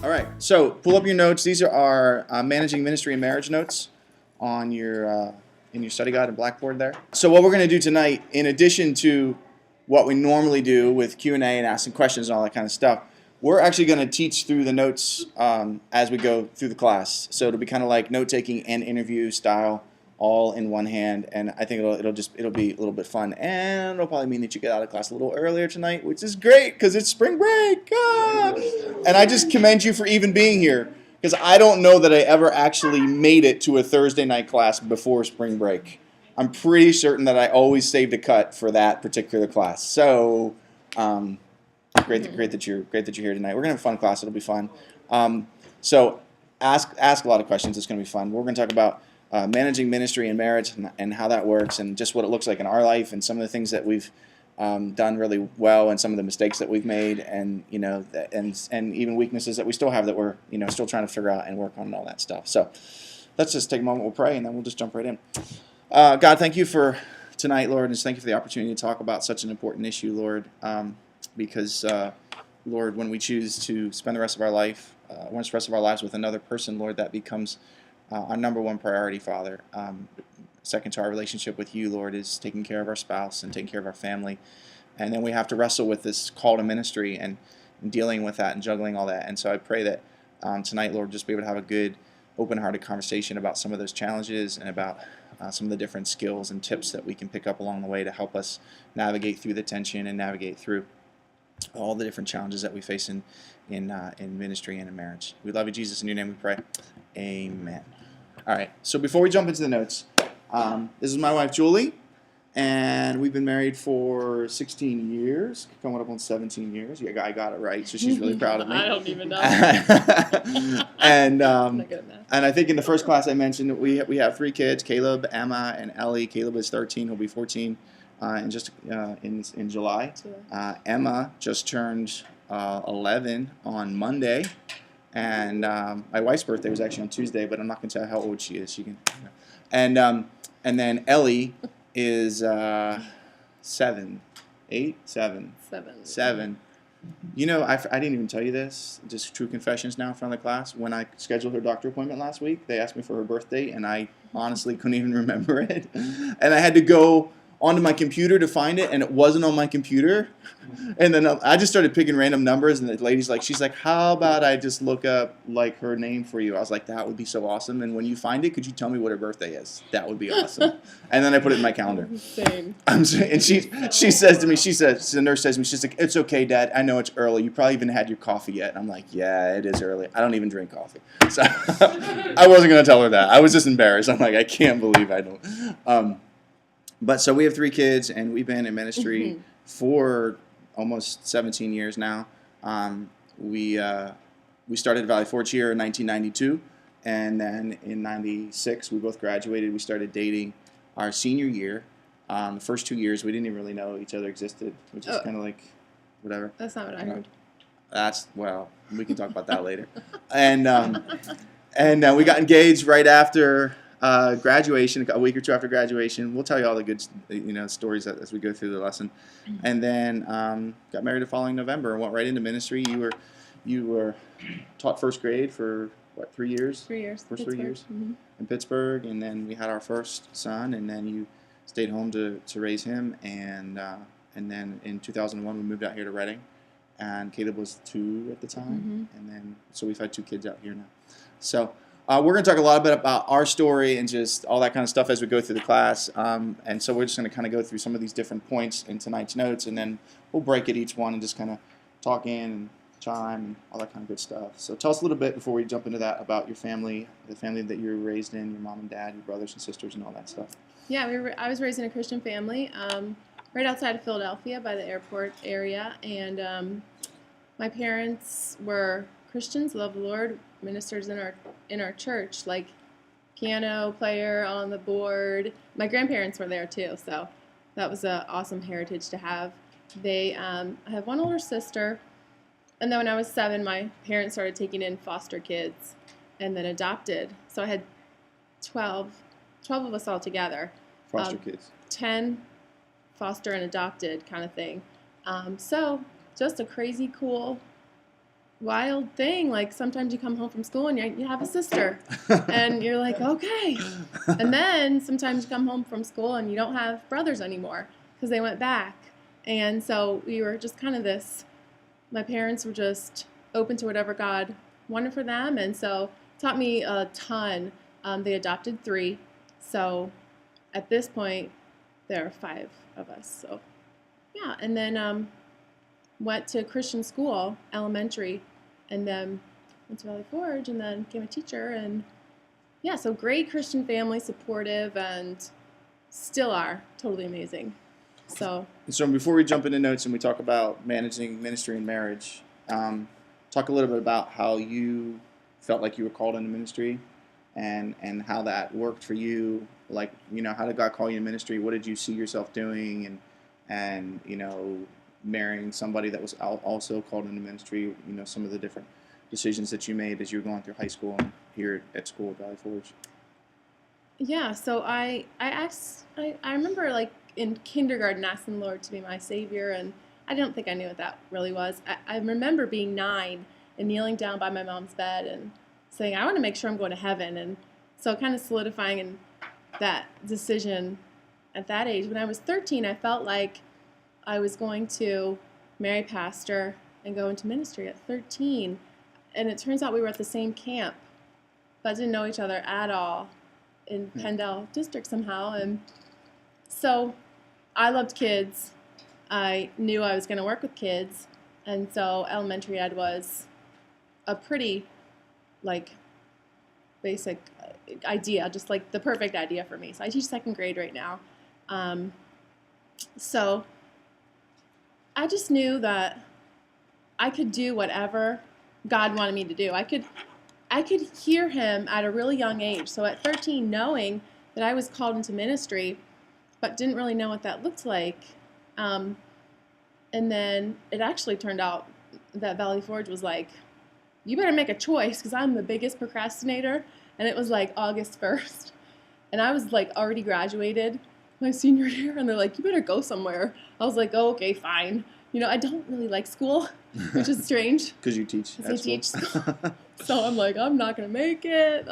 All right, so pull up your notes. These are our managing ministry and marriage notes on your in your study guide and Blackboard there. So what we're going to do tonight, in addition to what we normally do with Q&A and asking questions and all that kind of stuff, we're actually going to teach through the notes as we go through the class. So it'll be kind of like note-taking and interview style, all in one hand, and I think it'll be a little bit fun, and it'll probably mean that you get out of class a little earlier tonight, which is great because it's spring break. And I just commend you for even being here, because I don't know that I ever actually made it to a Thursday night class before spring break. I'm pretty certain that I always saved a cut for that particular class. So great that you're here tonight. We're gonna have a fun class. It'll be fun. So ask a lot of questions. It's gonna be fun. We're gonna talk about managing ministry and marriage and how that works, and just what it looks like in our life, and some of the things that we've done really well, and some of the mistakes that we've made, and and even weaknesses that we still have that we're still trying to figure out and work on, and all that stuff. So let's just take a moment, we'll pray, and then we'll just jump right in. God, thank you for tonight, Lord, and just thank you for the opportunity to talk about such an important issue, Lord, because Lord, when we choose to spend the rest of our life, with another person, Lord, that becomes our number one priority, Father. Second to our relationship with you, Lord, is taking care of our spouse and taking care of our family. And then we have to wrestle with this call to ministry and dealing with that and juggling all that. And so I pray that tonight, Lord, just be able to have a good, open-hearted conversation about some of those challenges and about some of the different skills and tips that we can pick up along the way to help us navigate through the tension and navigate through all the different challenges that we face in ministry and in marriage. We love you, Jesus. In your name we pray. Amen. All right, so before we jump into the notes, this is my wife, Julie, and we've been married for 16 years, coming up on 17 years. Yeah, I got it right, so she's really proud of me. I don't even know. and I think in the first class I mentioned we have 3 kids, Caleb, Emma, and Ellie. Caleb is 13, he'll be 14 in July. Emma just turned 11 on Monday. And my wife's birthday was actually on Tuesday, but I'm not going to tell how old she is. She can, and then Ellie is 7. I didn't even tell you this. Just true confessions now in front of the class. When I scheduled her doctor appointment last week, they asked me for her birthday, and I honestly couldn't even remember it. And I had to go onto my computer to find it, and it wasn't on my computer. And then I just started picking random numbers, and the lady's like, she's like, how about I just look up like her name for you? I was like, that would be so awesome. And when you find it, could you tell me what her birthday is? That would be awesome. And then I put it in my calendar. Same. And she says to me, the nurse says to me, she's like, it's okay, Dad. I know it's early. You probably even had your coffee yet. And I'm like, yeah, it is early. I don't even drink coffee. So I wasn't going to tell her that. I was just embarrassed. I'm like, I can't believe I don't. But so we have 3 kids, and we've been in ministry for almost 17 years now. We started Valley Forge here in 1992, and then in 96 we both graduated. We started dating our senior year. The first 2 years we didn't even really know each other existed, which is kind of like whatever. That's not what I heard. We can talk about that later. And we got engaged right after graduation, a week or 2 after graduation. We'll tell you all the good, stories as we go through the lesson. And then got married the following November and went right into ministry. You were taught first grade for what, 3 years? 3 years. First 3 years in Pittsburgh, and then we had our first son, and then you stayed home to raise him, and then in 2001 we moved out here to Reading, and Caleb was 2 at the time, and then so we've had 2 kids out here now. So. We're going to talk a lot about our story and just all that kind of stuff as we go through the class. And so we're just going to kind of go through some of these different points in tonight's notes, and then we'll break at each one and just kind of talk in and chime and all that kind of good stuff. So tell us a little bit before we jump into that about your family, the family that you were raised in, your mom and dad, your brothers and sisters, and all that stuff. Yeah, I was raised in a Christian family right outside of Philadelphia by the airport area, and my parents were Christians, love the Lord, ministers in our church, like piano player on the board. My grandparents were there too, so that was an awesome heritage to have. I have one older sister, and then when I was 7, my parents started taking in foster kids and then adopted. So I had 12 of us all together. Foster kids. 10 foster and adopted kind of thing. So just a crazy cool wild thing. Like sometimes you come home from school and you have a sister, and you're like, okay. And then sometimes you come home from school and you don't have brothers anymore because they went back. And so we were just kind of this. My parents were just open to whatever God wanted for them, and so taught me a ton. They adopted 3, so at this point there are 5 of us. So yeah, and then went to Christian school, elementary, and then went to Valley Forge, and then became a teacher. And yeah, so great Christian family, supportive, and still are totally amazing. So before we jump into notes and we talk about managing ministry and marriage, talk a little bit about how you felt like you were called into ministry, and how that worked for you. Like, how did God call you in ministry? What did you see yourself doing? And marrying somebody that was also called into ministry. Some of the different decisions that you made as you were going through high school and here at school at Valley Forge. Yeah, so I remember like in kindergarten asking the Lord to be my Savior, and I don't think I knew what that really was. I remember being 9 and kneeling down by my mom's bed and saying, I want to make sure I'm going to heaven. And so kind of solidifying in that decision at that age. When I was 13, I felt like I was going to marry a pastor and go into ministry at 13. And it turns out we were at the same camp, but didn't know each other at all in Pendle District somehow. And so I loved kids. I knew I was going to work with kids. And so elementary ed was a pretty basic idea, just like the perfect idea for me. So I teach 2nd grade right now. So I just knew that I could do whatever God wanted me to do. I could hear him at a really young age. So at 13, knowing that I was called into ministry, but didn't really know what that looked like. And then it actually turned out that Valley Forge was like, you better make a choice, because I'm the biggest procrastinator. And it was like August 1st. And I was like already graduated my senior year, and they're like, you better go somewhere. I was like, oh, okay, fine. I don't really like school, which is strange. Because you teach at school. School. So I'm like, I'm not going to make it.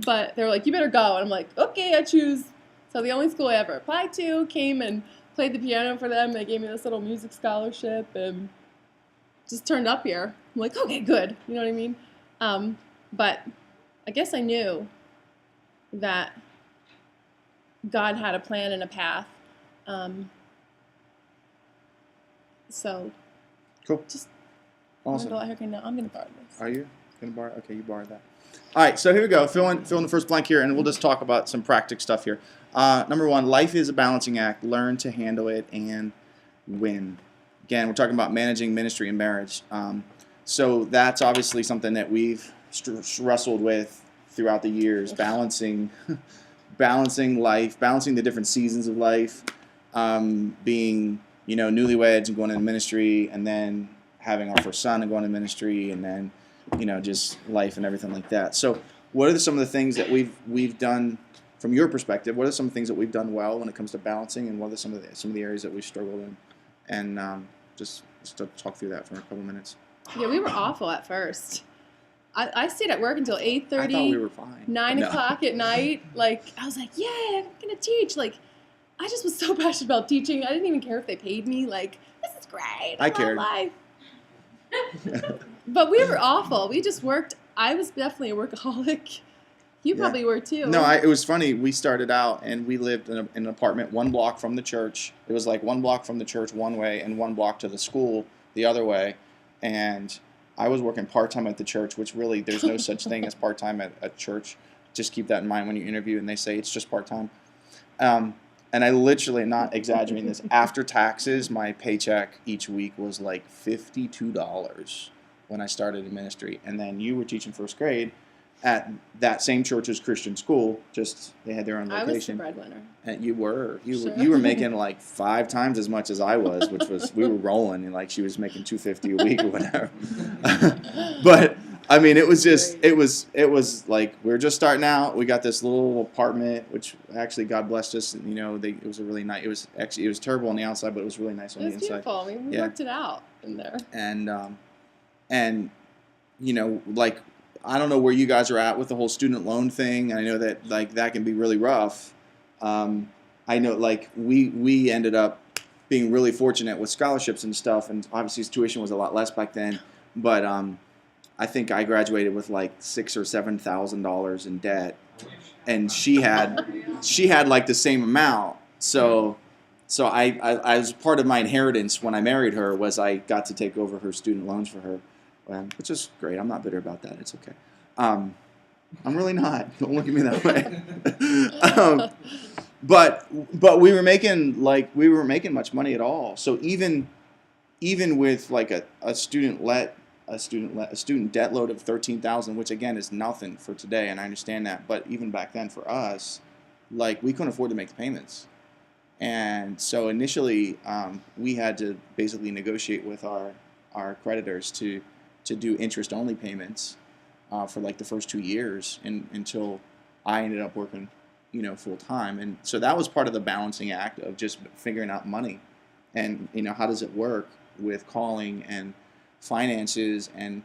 But they were like, you better go. And I'm like, okay, I choose. So the only school I ever applied to, came and played the piano for them. They gave me this little music scholarship and just turned up here. I'm like, okay, good. You know what I mean? But I guess I knew that God had a plan and a path. So cool. Just awesome. I'm going to borrow this. Are you going to borrow? Okay, you borrowed that. All right, so here we go. Fill in the first blank here, and we'll just talk about some practical stuff here. Number 1, life is a balancing act. Learn to handle it and win. Again, we're talking about managing ministry and marriage. So that's obviously something that we've wrestled with throughout the years, balancing life, balancing the different seasons of life, being newlyweds and going into ministry, and then having our first son and going to ministry, and then just life and everything like that. So what are some of the things that we've done from your perspective? What are some of the things that we've done well when it comes to balancing, and what are some of the areas that we've struggled in? And just to talk through that for a couple minutes. Yeah, we were awful at first. I stayed at work until 8:30. I thought we were fine. 9 o'clock at night. I was like, yeah, I'm going to teach. I just was so passionate about teaching. I didn't even care if they paid me. This is great. I cared. Life. But we were awful. We just worked. I was definitely a workaholic. You probably were too. No, it was funny. We started out and we lived in an apartment 1 block from the church. It was like 1 block from the church one way and 1 block to the school the other way. And I was working part-time at the church, which really there's no such thing as part-time at church. Just keep that in mind when you interview and they say it's just part-time. And I literally, not exaggerating this, after taxes, my paycheck each week was like $52 when I started in ministry. And then you were teaching 1st grade at that same church's Christian school, just they had their own location. I was the breadwinner. And you were Sure. making like 5 times as much as I was, which was we were rolling, and like she was making $250 a week or whatever. But I mean, it was like we were just starting out. We got this little apartment, which actually God blessed us. And, it was a really nice. It was terrible on the outside, but it was really nice on the inside. It was beautiful. We worked it out in there. And And like, I don't know where you guys are at with the whole student loan thing. I know that like that can be really rough. I know like we ended up being really fortunate with scholarships and stuff, and obviously tuition was a lot less back then. But I think I graduated with like $6,000 or $7,000 in debt, and she had like the same amount. So I was part of my inheritance when I married her was I got to take over her student loans for her, which is great. I'm not bitter about that. It's okay. I'm really not. Don't look at me that way. But we were making much money at all. So even with like a student debt load of 13,000, which again is nothing for today, and I understand that. But even back then for us, like we couldn't afford to make the payments. And so initially, we had to basically negotiate with our creditors to do interest-only payments for like the first 2 years until I ended up working, full-time. And so that was part of the balancing act of just figuring out money and, how does it work with calling and finances and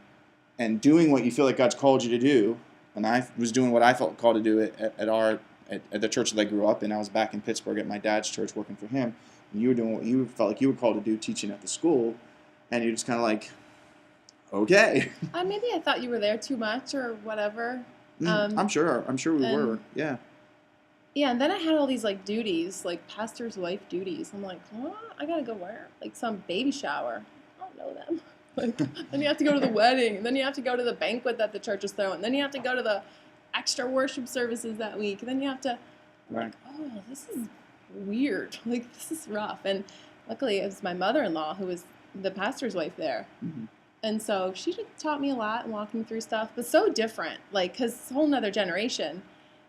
doing what you feel like God's called you to do. And I was doing what I felt called to do at the church that I grew up in. I was back in Pittsburgh at my dad's church working for him. And you were doing what you felt like you were called to do, teaching at the school. And you're just kind of like, okay. Maybe I thought you were there too much or whatever. I'm sure we were. Yeah. Yeah, and then I had all these like duties, like pastor's wife duties. I'm like, what? I gotta go where? Like some baby shower. I don't know them. Like, then you have to go to the wedding, and then you have to go to the banquet that the church is throwing, and then you have to go to the extra worship services that week, and then you have to, Right. oh, this is weird. Like, this is rough. And luckily, it was my mother-in-law who was the pastor's wife there. Mm-hmm. And so she taught me a lot and walked me through stuff, but so different, like, because it's a whole nother generation.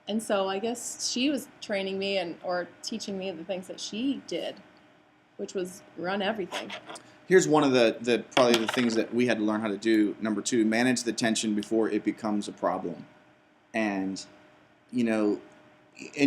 And so I guess she was training me or teaching me the things that she did, which was run everything. Here's one of the probably the things that we had to learn how to do. Number 2, manage the tension before it becomes a problem. And, and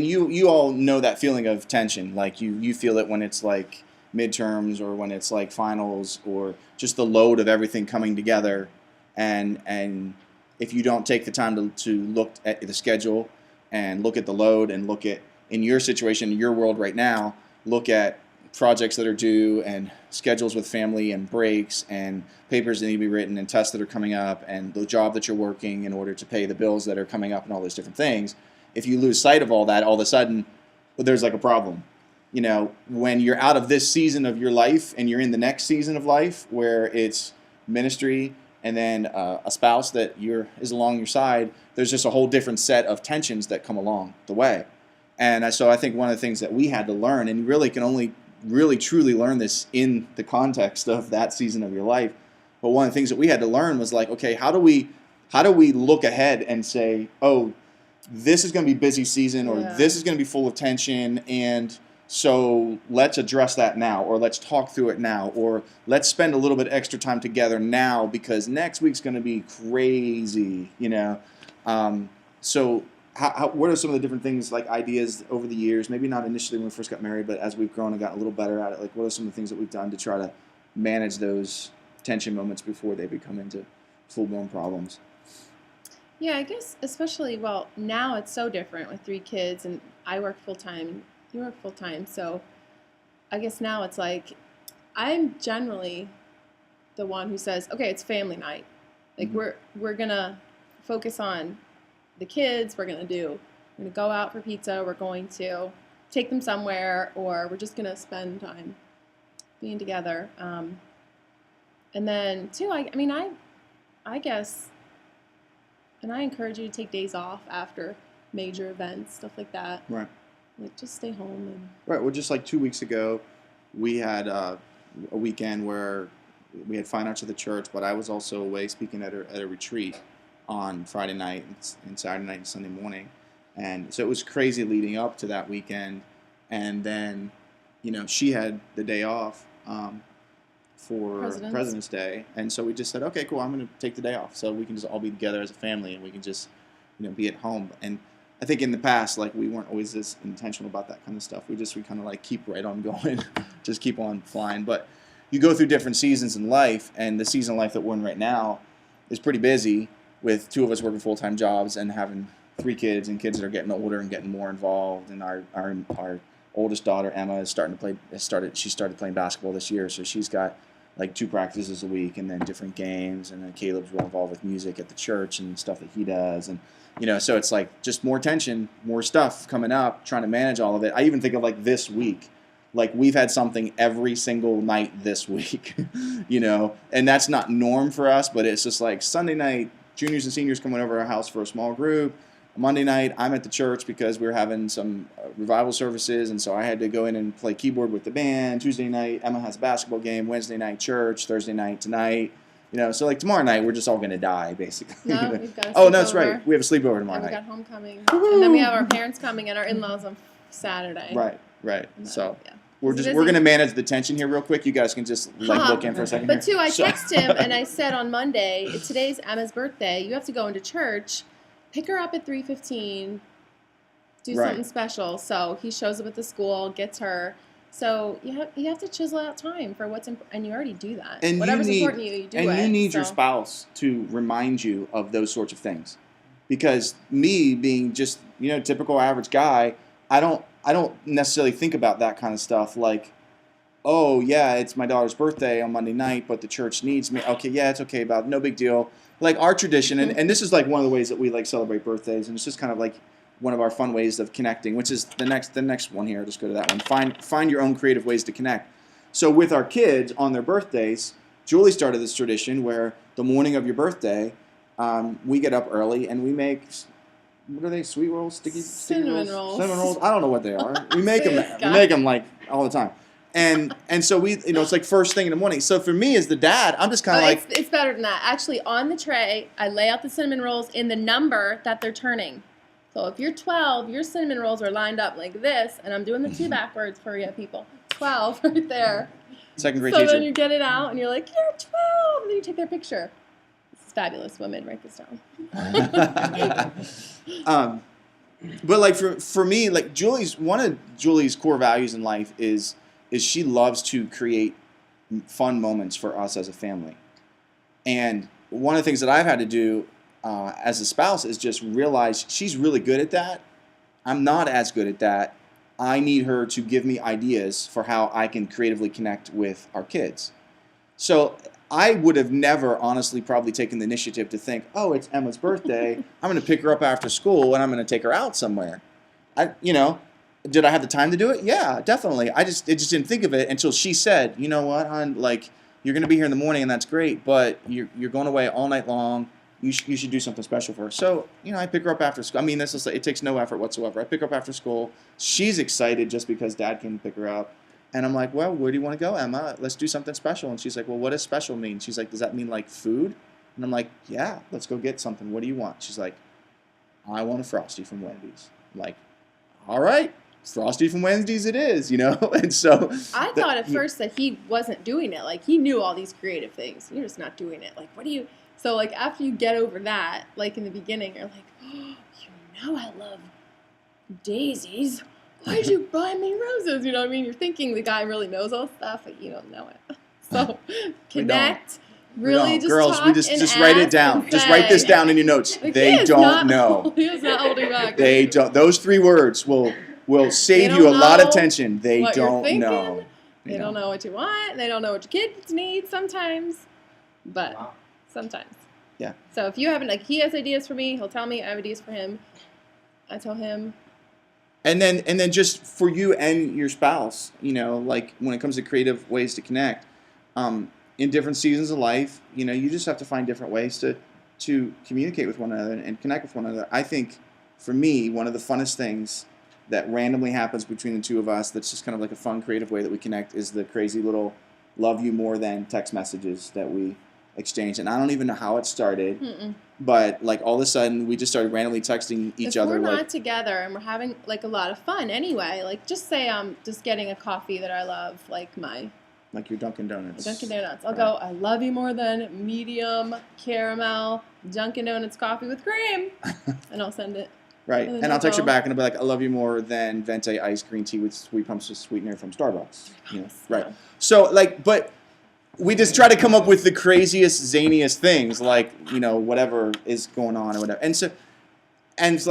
you all know that feeling of tension. Like you feel it when it's like midterms or when it's like finals or just the load of everything coming together. And if you don't take the time to look at the schedule and look at the load and look at, in your situation, in your world right now, look at projects that are due and schedules with family and breaks and papers that need to be written and tests that are coming up and the job that you're working in order to pay the bills that are coming up and all those different things. If you lose sight of all that, all of a sudden, there's like a problem. When you're out of this season of your life and you're in the next season of life where it's ministry and then a spouse that is along your side, there's just a whole different set of tensions that come along the way. And so I think one of the things that we had to learn, and you really can only really truly learn this in the context of that season of your life, but one of the things that we had to learn was like, okay, how do we look ahead and say, oh, this is going to be busy season, or this is going to be full of tension, and so let's address that now, or let's talk through it now, or let's spend a little bit extra time together now because next week's going to be crazy, So what are some of the different things, like ideas over the years, maybe not initially when we first got married, but as we've grown and gotten a little better at it, like what are some of the things that we've done to try to manage those tension moments before they become into full-blown problems? Yeah, I guess especially, well, now it's so different with 3 kids, and I work full-time, you work full-time, so I guess now it's like I'm generally the one who says, okay, it's family night. Like, we're going to focus on the kids, we're going to go out for pizza, we're going to take them somewhere, or we're just going to spend time being together. And then, too, I guess, and I encourage you to take days off after major events, stuff like that. Right. Like, just stay home. And Right. Well, just like 2 weeks ago, we had a weekend where we had fine arts at the church, but I was also away speaking at a retreat on Friday night and Saturday night and Sunday morning. And so it was crazy leading up to that weekend. And then, she had the day off for President's Day. And so we just said, okay, cool, I'm going to take the day off so we can just all be together as a family and we can just, be at home. And I think in the past, like, we weren't always as intentional about that kind of stuff. We kind of like keep right on going, just keep on flying. But you go through different seasons in life, and the season of life that we're in right now is pretty busy, with 2 of us working full-time jobs and having 3 kids, and kids that are getting older and getting more involved. And our oldest daughter, Emma, is she started playing basketball this year, so she's got like 2 practices a week and then different games. And then Caleb's real involved with music at the church and stuff that he does. And, so it's like just more tension, more stuff coming up, trying to manage all of it. I even think of like this week. Like, we've had something every single night this week, and that's not norm for us, but it's just like Sunday night, juniors and seniors coming over to our house for a small group. Monday night, I'm at the church because we were having some revival services, and so I had to go in and play keyboard with the band. Tuesday night, Emma has a basketball game. Wednesday night, church. Thursday night, tonight. So like tomorrow night, we're just all going to die, basically. No, we've got a Oh, no, that's sleepover. right. We have a sleepover tomorrow And we night. got homecoming. And then we have our parents coming and our in-laws on Saturday. Right. So Yeah. we're Busy. going to manage the tension here real quick. You guys can just look in for a second. But here. too, I So- text him and I said on Monday, today's Emma's birthday. You have to go into church, pick her up at 3:15, do Right. something special. So he shows up at the school, gets her. So you have to chisel out time for what's and you already do that. And Whatever's you need, important to you, you do and it. you need your so. spouse to remind you of those sorts of things, because me being just typical average guy, I don't necessarily think about that kind of stuff. Like, oh yeah, it's my daughter's birthday on Monday night, but the church needs me. Okay, yeah, it's okay, about no big deal. Like our tradition, and this is like one of the ways that we like celebrate birthdays, and it's just kind of like one of our fun ways of connecting, which is the next one here. Just go to that one. Find your own creative ways to connect. So with our kids on their birthdays, Julie started this tradition where the morning of your birthday, we get up early and we make, what are they? Sweet rolls, sticky Cinnamon rolls. cinnamon rolls. I don't know what they are. We make them. This guy. We make them like all the time. And so we, it's like first thing in the morning. So for me as the dad, I'm just kind of like, it's better than that. Actually, on the tray, I lay out the cinnamon rolls in the number that they're turning. So if you're 12, your cinnamon rolls are lined up like this, and I'm doing the 2 backwards for you people. 12 right there. second grade So teacher. then you get it out, and you're like, you're 12, and then you take their picture. This is fabulous. Women, write this down. But like for me, like one of Julie's core values in life is she loves to create fun moments for us as a family. And one of the things that I've had to do as a spouse is just realize she's really good at that. I'm not as good at that. I need her to give me ideas for how I can creatively connect with our kids. So I would have never honestly probably taken the initiative to think, oh, it's Emma's birthday. I'm going to pick her up after school and I'm going to take her out somewhere. Did I have the time to do it? Yeah, definitely. I just didn't think of it until she said, you know what, hon, like, you're going to be here in the morning and that's great, but you're going away all night long. You should do something special for her. So, I pick her up after school. I mean, it takes no effort whatsoever. I pick her up after school. She's excited just because Dad can pick her up. And I'm like, well, where do you want to go, Emma? Let's do something special. And she's like, well, what does special mean? She's like, does that mean like food? And I'm like, yeah, let's go get something. What do you want? She's like, I want a Frosty from Wendy's. I'm like, all right, Frosty from Wendy's it is, And so I thought at first that he wasn't doing it. Like, he knew all these creative things. You're just not doing it. Like, what do you... So, like, after you get over that, like, in the beginning, you're like, oh, I love daisies. Why'd you buy me roses? You know what I mean? You're thinking the guy really knows all this stuff, but you don't know it. So, connect. Really just girls, talk we just and write it ask down. and Just write this say. down in your notes. Like, They he is don't not- know. He is not holding back. They don't. Those 3 words will save They you a don't lot of know tension. They what you're don't thinking. know. They don't know what you want. They don't know what your kids need sometimes. But sometimes. Yeah. So if you haven't, like, he has ideas for me, he'll tell me. I have ideas for him. I tell him. And then just for you and your spouse, like when it comes to creative ways to connect, in different seasons of life, you just have to find different ways to communicate with one another and connect with one another. I think for me, one of the funnest things that randomly happens between the 2 of us that's just kind of like a fun, creative way that we connect is the crazy little love you more than text messages that we exchange. And I don't even know how it started, but like all of a sudden we just started randomly texting each other. If we're like, not together and we're having like a lot of fun anyway, like just say I'm just getting a coffee that I love, like your Dunkin' Donuts. Dunkin' Donuts. I'll go, I love you more than medium caramel Dunkin' Donuts coffee with cream. And I'll send it. Right. And And I'll text you go. back and I'll be like, I love you more than Venti iced green tea with sweet pumps of sweetener from Starbucks. Right. Yeah. So like, but we just try to come up with the craziest, zaniest things, like, whatever is going on or whatever. And so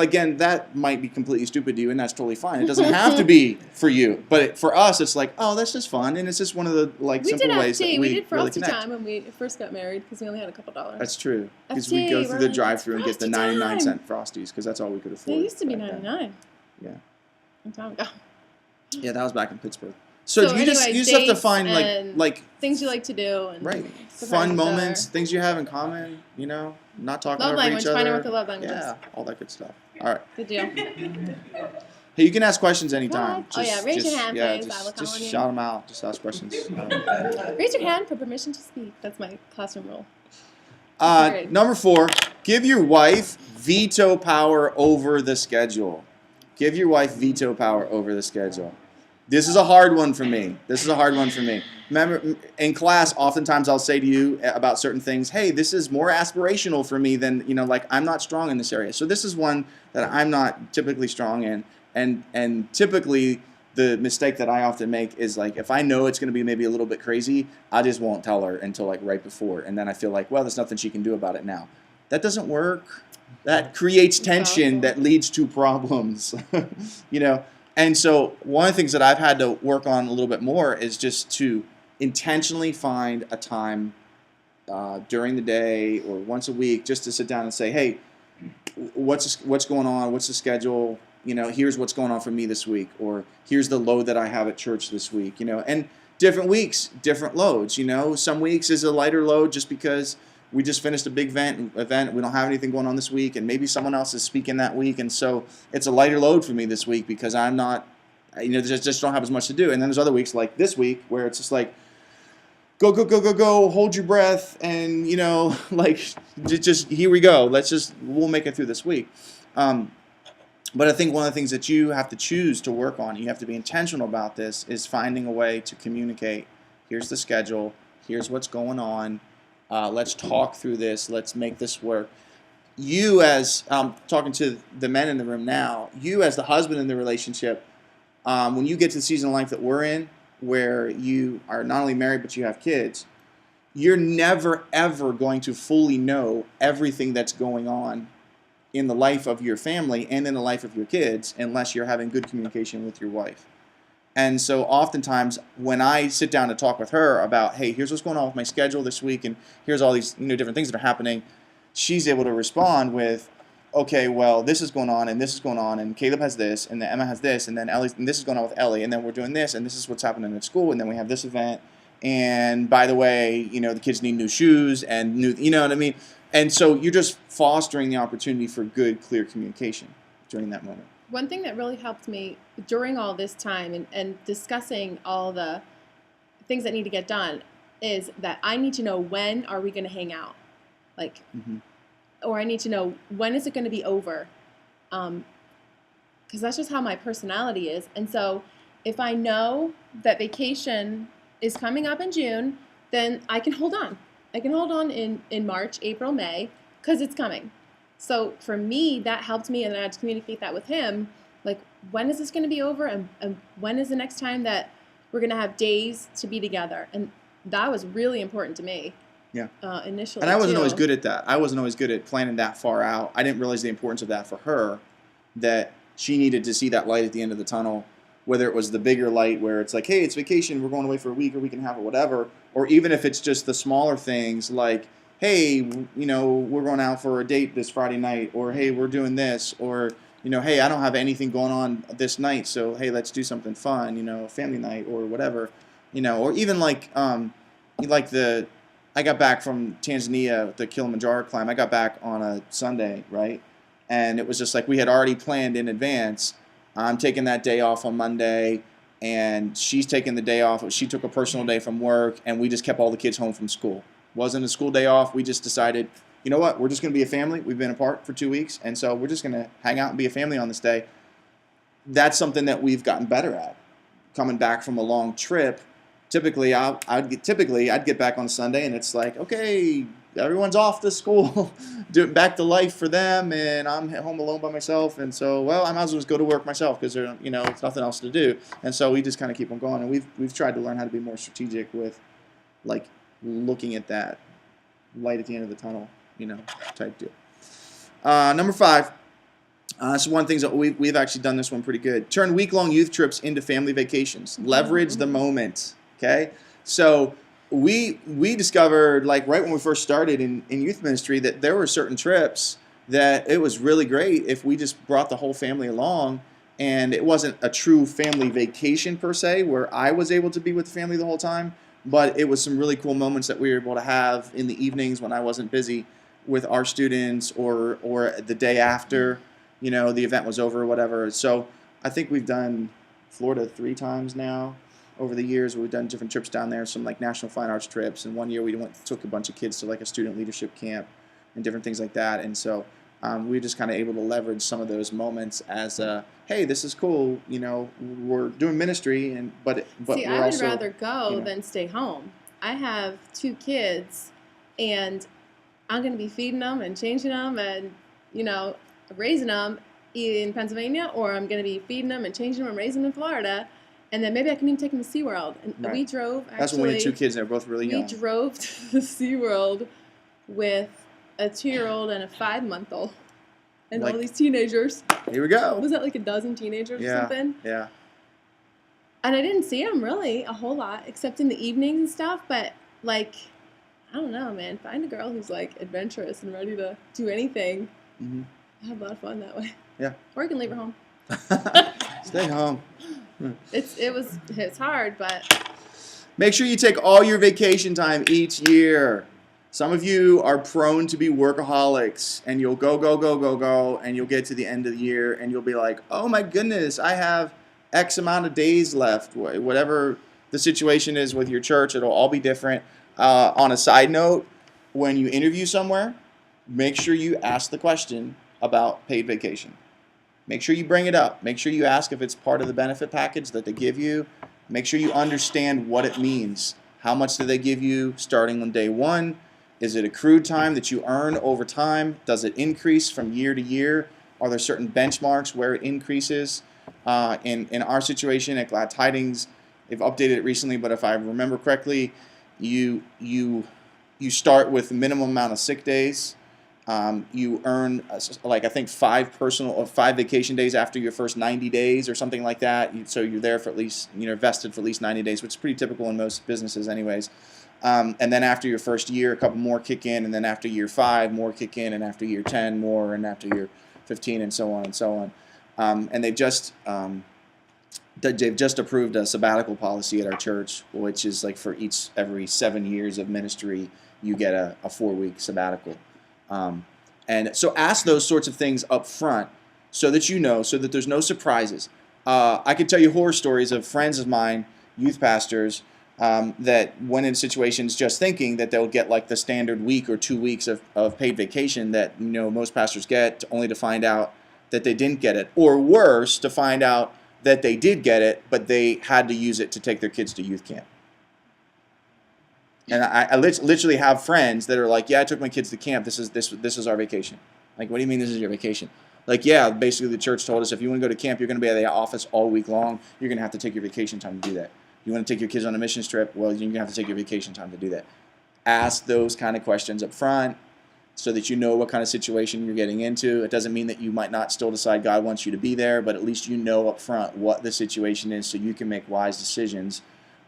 again, that might be completely stupid to you, and that's totally fine. It doesn't have to be for you, but for us, it's like, oh, that's just fun, and it's just one of the simple ways that we did really frosty connect. time when we first got married because we only had a couple dollars. That's true, because FT, we go through we're the like, drive-through and get the Frosty 99-cent Frosties, because that's all we could afford. They used to be back then. 99. Yeah. A long time ago. Yeah, that was back in Pittsburgh. So you anyway, just have to dates find and like things you like to do and right surprise fun each other. moments, things you have in common. Not talking Love over language. each other. Find out what the love language is. Yeah, all that good stuff. All right. Good deal. Hey, you can ask questions anytime. What? Oh, yeah, raise your hand, Yeah, please. I will call just on you. shout them out. Just ask questions. Raise your hand for permission to speak. That's my classroom rule. Great. Number 4, give your wife veto power over the schedule. Give your wife veto power over the schedule. This is a hard one for me. Remember, in class, oftentimes I'll say to you about certain things, hey, this is more aspirational for me than, I'm not strong in this area. So this is one that I'm not typically strong in. And typically the mistake that I often make is if I know it's going to be maybe a little bit crazy, I just won't tell her until right before. And then I feel like, well, there's nothing she can do about it now. That doesn't work. That creates tension that leads to problems, And so one of the things that I've had to work on a little bit more is just to intentionally find a time during the day or once a week just to sit down and say, hey, what's going on? What's the schedule? Here's what's going on for me this week, or here's the load that I have at church this week, and different weeks, different loads, Some weeks is a lighter load just because we just finished a big event. We don't have anything going on this week, and maybe someone else is speaking that week, and so it's a lighter load for me this week because I'm not, just don't have as much to do. And then there's other weeks like this week where it's just like, go, hold your breath, and just here we go. We'll make it through this week. But I think one of the things that you have to choose to work on, you have to be intentional about this, is finding a way to communicate. Here's the schedule. Here's what's going on. Let's talk through this. Let's make this work. You as, talking to the men in the room now, you as the husband in the relationship, when you get to the season of life that we're in, where you are not only married but you have kids, you're never ever going to fully know everything that's going on in the life of your family and in the life of your kids unless you're having good communication with your wife. And so oftentimes when I sit down to talk with her about, hey, here's what's going on with my schedule this week and here's all these different things that are happening, she's able to respond with, okay, well, this is going on and this is going on and Caleb has this and then Emma has this and then this is going on with Ellie and then we're doing this and this is what's happening at school and then we have this event and by the way, the kids need new shoes and new, what I mean? And so you're just fostering the opportunity for good, clear communication during that moment. One thing that really helped me during all this time and discussing all the things that need to get done is that I need to know when are we going to hang out, or I need to know when is it going to be over, because that's just how my personality is. And so if I know that vacation is coming up in June, then I can hold on. I can hold on in March, April, May, because it's coming. So for me, that helped me, and I had to communicate that with him. When is this going to be over, and when is the next time that we're going to have days to be together? And that was really important to me. Yeah. Initially. And I wasn't always good at that. I wasn't always good at planning that far out. I didn't realize the importance of that for her, that she needed to see that light at the end of the tunnel, whether it was the bigger light where it's like, hey, it's vacation, we're going away for a week and a half or whatever, or even if it's just the smaller things like, hey, we're going out for a date this Friday night, or hey, we're doing this, or, hey, I don't have anything going on this night, so hey, let's do something fun, family night or whatever, or even I got back from Tanzania, the Kilimanjaro climb. I got back on a Sunday, right? And it was just like we had already planned in advance. I'm taking that day off on Monday, and she's taking the day off. She took a personal day from work, and we just kept all the kids home from school. Wasn't a school day off. We just decided, you know what? We're just going to be a family. We've been apart for 2 weeks, and so we're just going to hang out and be a family on this day. That's something that we've gotten better at. Coming back from a long trip, typically I'd get back on Sunday, and it's like, okay, everyone's off to school, back to life for them, and I'm home alone by myself, and so, well, I might as well just go to work myself because it's nothing else to do, and so we just kind of keep on going, and we've tried to learn how to be more strategic with looking at that light at the end of the tunnel, type deal. Number 5. So one of the things that we've actually done this one pretty good. Turn week-long youth trips into family vacations. Leverage the moment. Okay, so we discovered, like, right when we first started in youth ministry, that there were certain trips that it was really great if we just brought the whole family along, and it wasn't a true family vacation per se, where I was able to be with the family the whole time, but it was some really cool moments that we were able to have in the evenings when I wasn't busy with our students, or the day after, the event was over or whatever. So I think we've done Florida 3 times now over the years. We've done different trips down there, some like National Fine Arts trips, and one year we took a bunch of kids to like a student leadership camp and different things like that. And so we're just kind of able to leverage some of those moments as hey, this is cool, we're doing ministry, but See, we're I would also, rather go than stay home. I have 2 kids, and I'm going to be feeding them and changing them and, raising them in Pennsylvania, or I'm going to be feeding them and changing them and raising them in Florida, and then maybe I can even take them to SeaWorld. And Right. we drove, actually. That's when we had 2 kids, and they're both really young. We drove to the SeaWorld with a 2-year-old and a 5-month-old. And all these teenagers. Here we go. Was that like a dozen teenagers or something? Yeah. And I didn't see them really a whole lot, except in the evenings and stuff. But, like, I don't know, man. Find a girl who's, like, adventurous and ready to do anything. Mm-hmm. I have a lot of fun that way. Yeah. Or you can leave her home. Stay home. It's hard, but Make sure you take all your vacation time each year. Some of you are prone to be workaholics, and you'll go, and you'll get to the end of the year, and you'll be like, oh my goodness, I have X amount of days left. Whatever the situation is with your church, it'll all be different. On a side note, when you interview somewhere, make sure you ask the question about paid vacation. Make sure you bring it up. Make sure you ask if it's part of the benefit package that they give you. Make sure you understand what it means. How much do they give you starting on day one? Is it accrued time that you earn over time? Does it increase from year to year? Are there certain benchmarks where it increases? In our situation at Glad Tidings, they've updated it recently, but if I remember correctly, you start with a minimum amount of sick days. You earn, I think 5 vacation days after your first 90 days or something like that. So you're there for at least, vested for at least 90 days, which is pretty typical in most businesses anyways. And then after your first year, a couple more kick in, and then after year 5, more kick in, and after year 10, more, and after year 15, and so on and so on. And they've just approved a sabbatical policy at our church, which is like for every 7 years of ministry, you get a 4-week sabbatical. And so ask those sorts of things up front so that so that there's no surprises. I could tell you horror stories of friends of mine, youth pastors, that went in situations just thinking that they'll get like the standard week or 2 weeks of paid vacation that most pastors get, only to find out that they didn't get it, or worse, to find out that they did get it, but they had to use it to take their kids to youth camp. And I literally have friends that are like, yeah, I took my kids to camp. This is our vacation. Like, what do you mean this is your vacation? Like, yeah, basically the church told us if you want to go to camp, you're going to be at the office all week long. You're going to have to take your vacation time to do that. You want to take your kids on a missions trip? Well, you're going to have to take your vacation time to do that. Ask those kind of questions up front so that you know what kind of situation you're getting into. It doesn't mean that you might not still decide God wants you to be there, but at least you know up front what the situation is so you can make wise decisions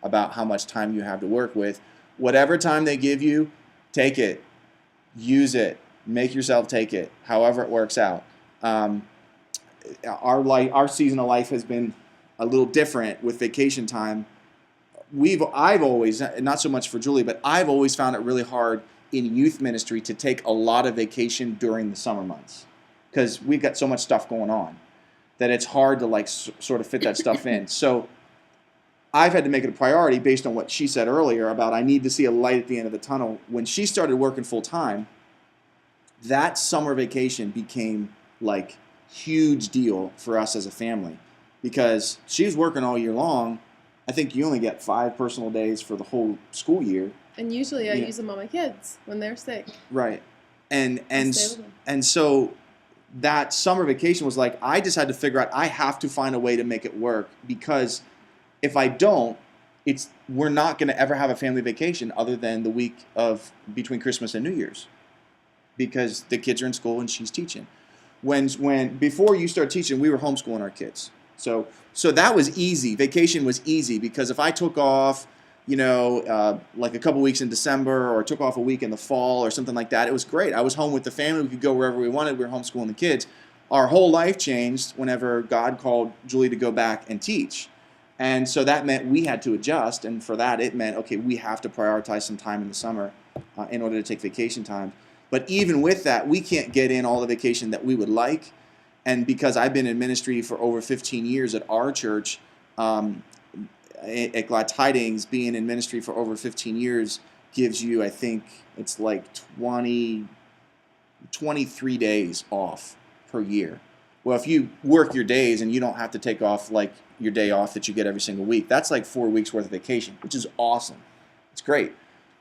about how much time you have to work with. Whatever time they give you, take it. Use it. Make yourself take it, however it works out. Our season of life has been a little different with vacation time. I've always, not so much for Julie, but I've always found it really hard in youth ministry to take a lot of vacation during the summer months because we've got so much stuff going on that it's hard to sort of fit that stuff in. So I've had to make it a priority based on what she said earlier about I need to see a light at the end of the tunnel. When she started working full time, that summer vacation became like huge deal for us as a family because she was working all year long. I think you only get 5 personal days for the whole school year. And usually I use them on my kids when they're sick. Right. And so that summer vacation was like, I just had to figure out I have to find a way to make it work because if I don't, we're not going to ever have a family vacation other than the week of between Christmas and New Year's, because the kids are in school and she's teaching. When before you start teaching, we were homeschooling our kids. So that was easy. Vacation was easy because if I took off, like a couple weeks in December, or took off a week in the fall or something like that, it was great. I was home with the family. We could go wherever we wanted. We were homeschooling the kids. Our whole life changed whenever God called Julie to go back and teach. And so that meant we had to adjust. And for that, it meant, okay, we have to prioritize some time in the summer in order to take vacation time. But even with that, we can't get in all the vacation that we would like. And because I've been in ministry for over 15 years at our church, at Glad Tidings, being in ministry for over 15 years gives you, I think, it's like 23 days off per year. Well, if you work your days and you don't have to take off like your day off that you get every single week, that's like 4 weeks worth of vacation, which is awesome. It's great.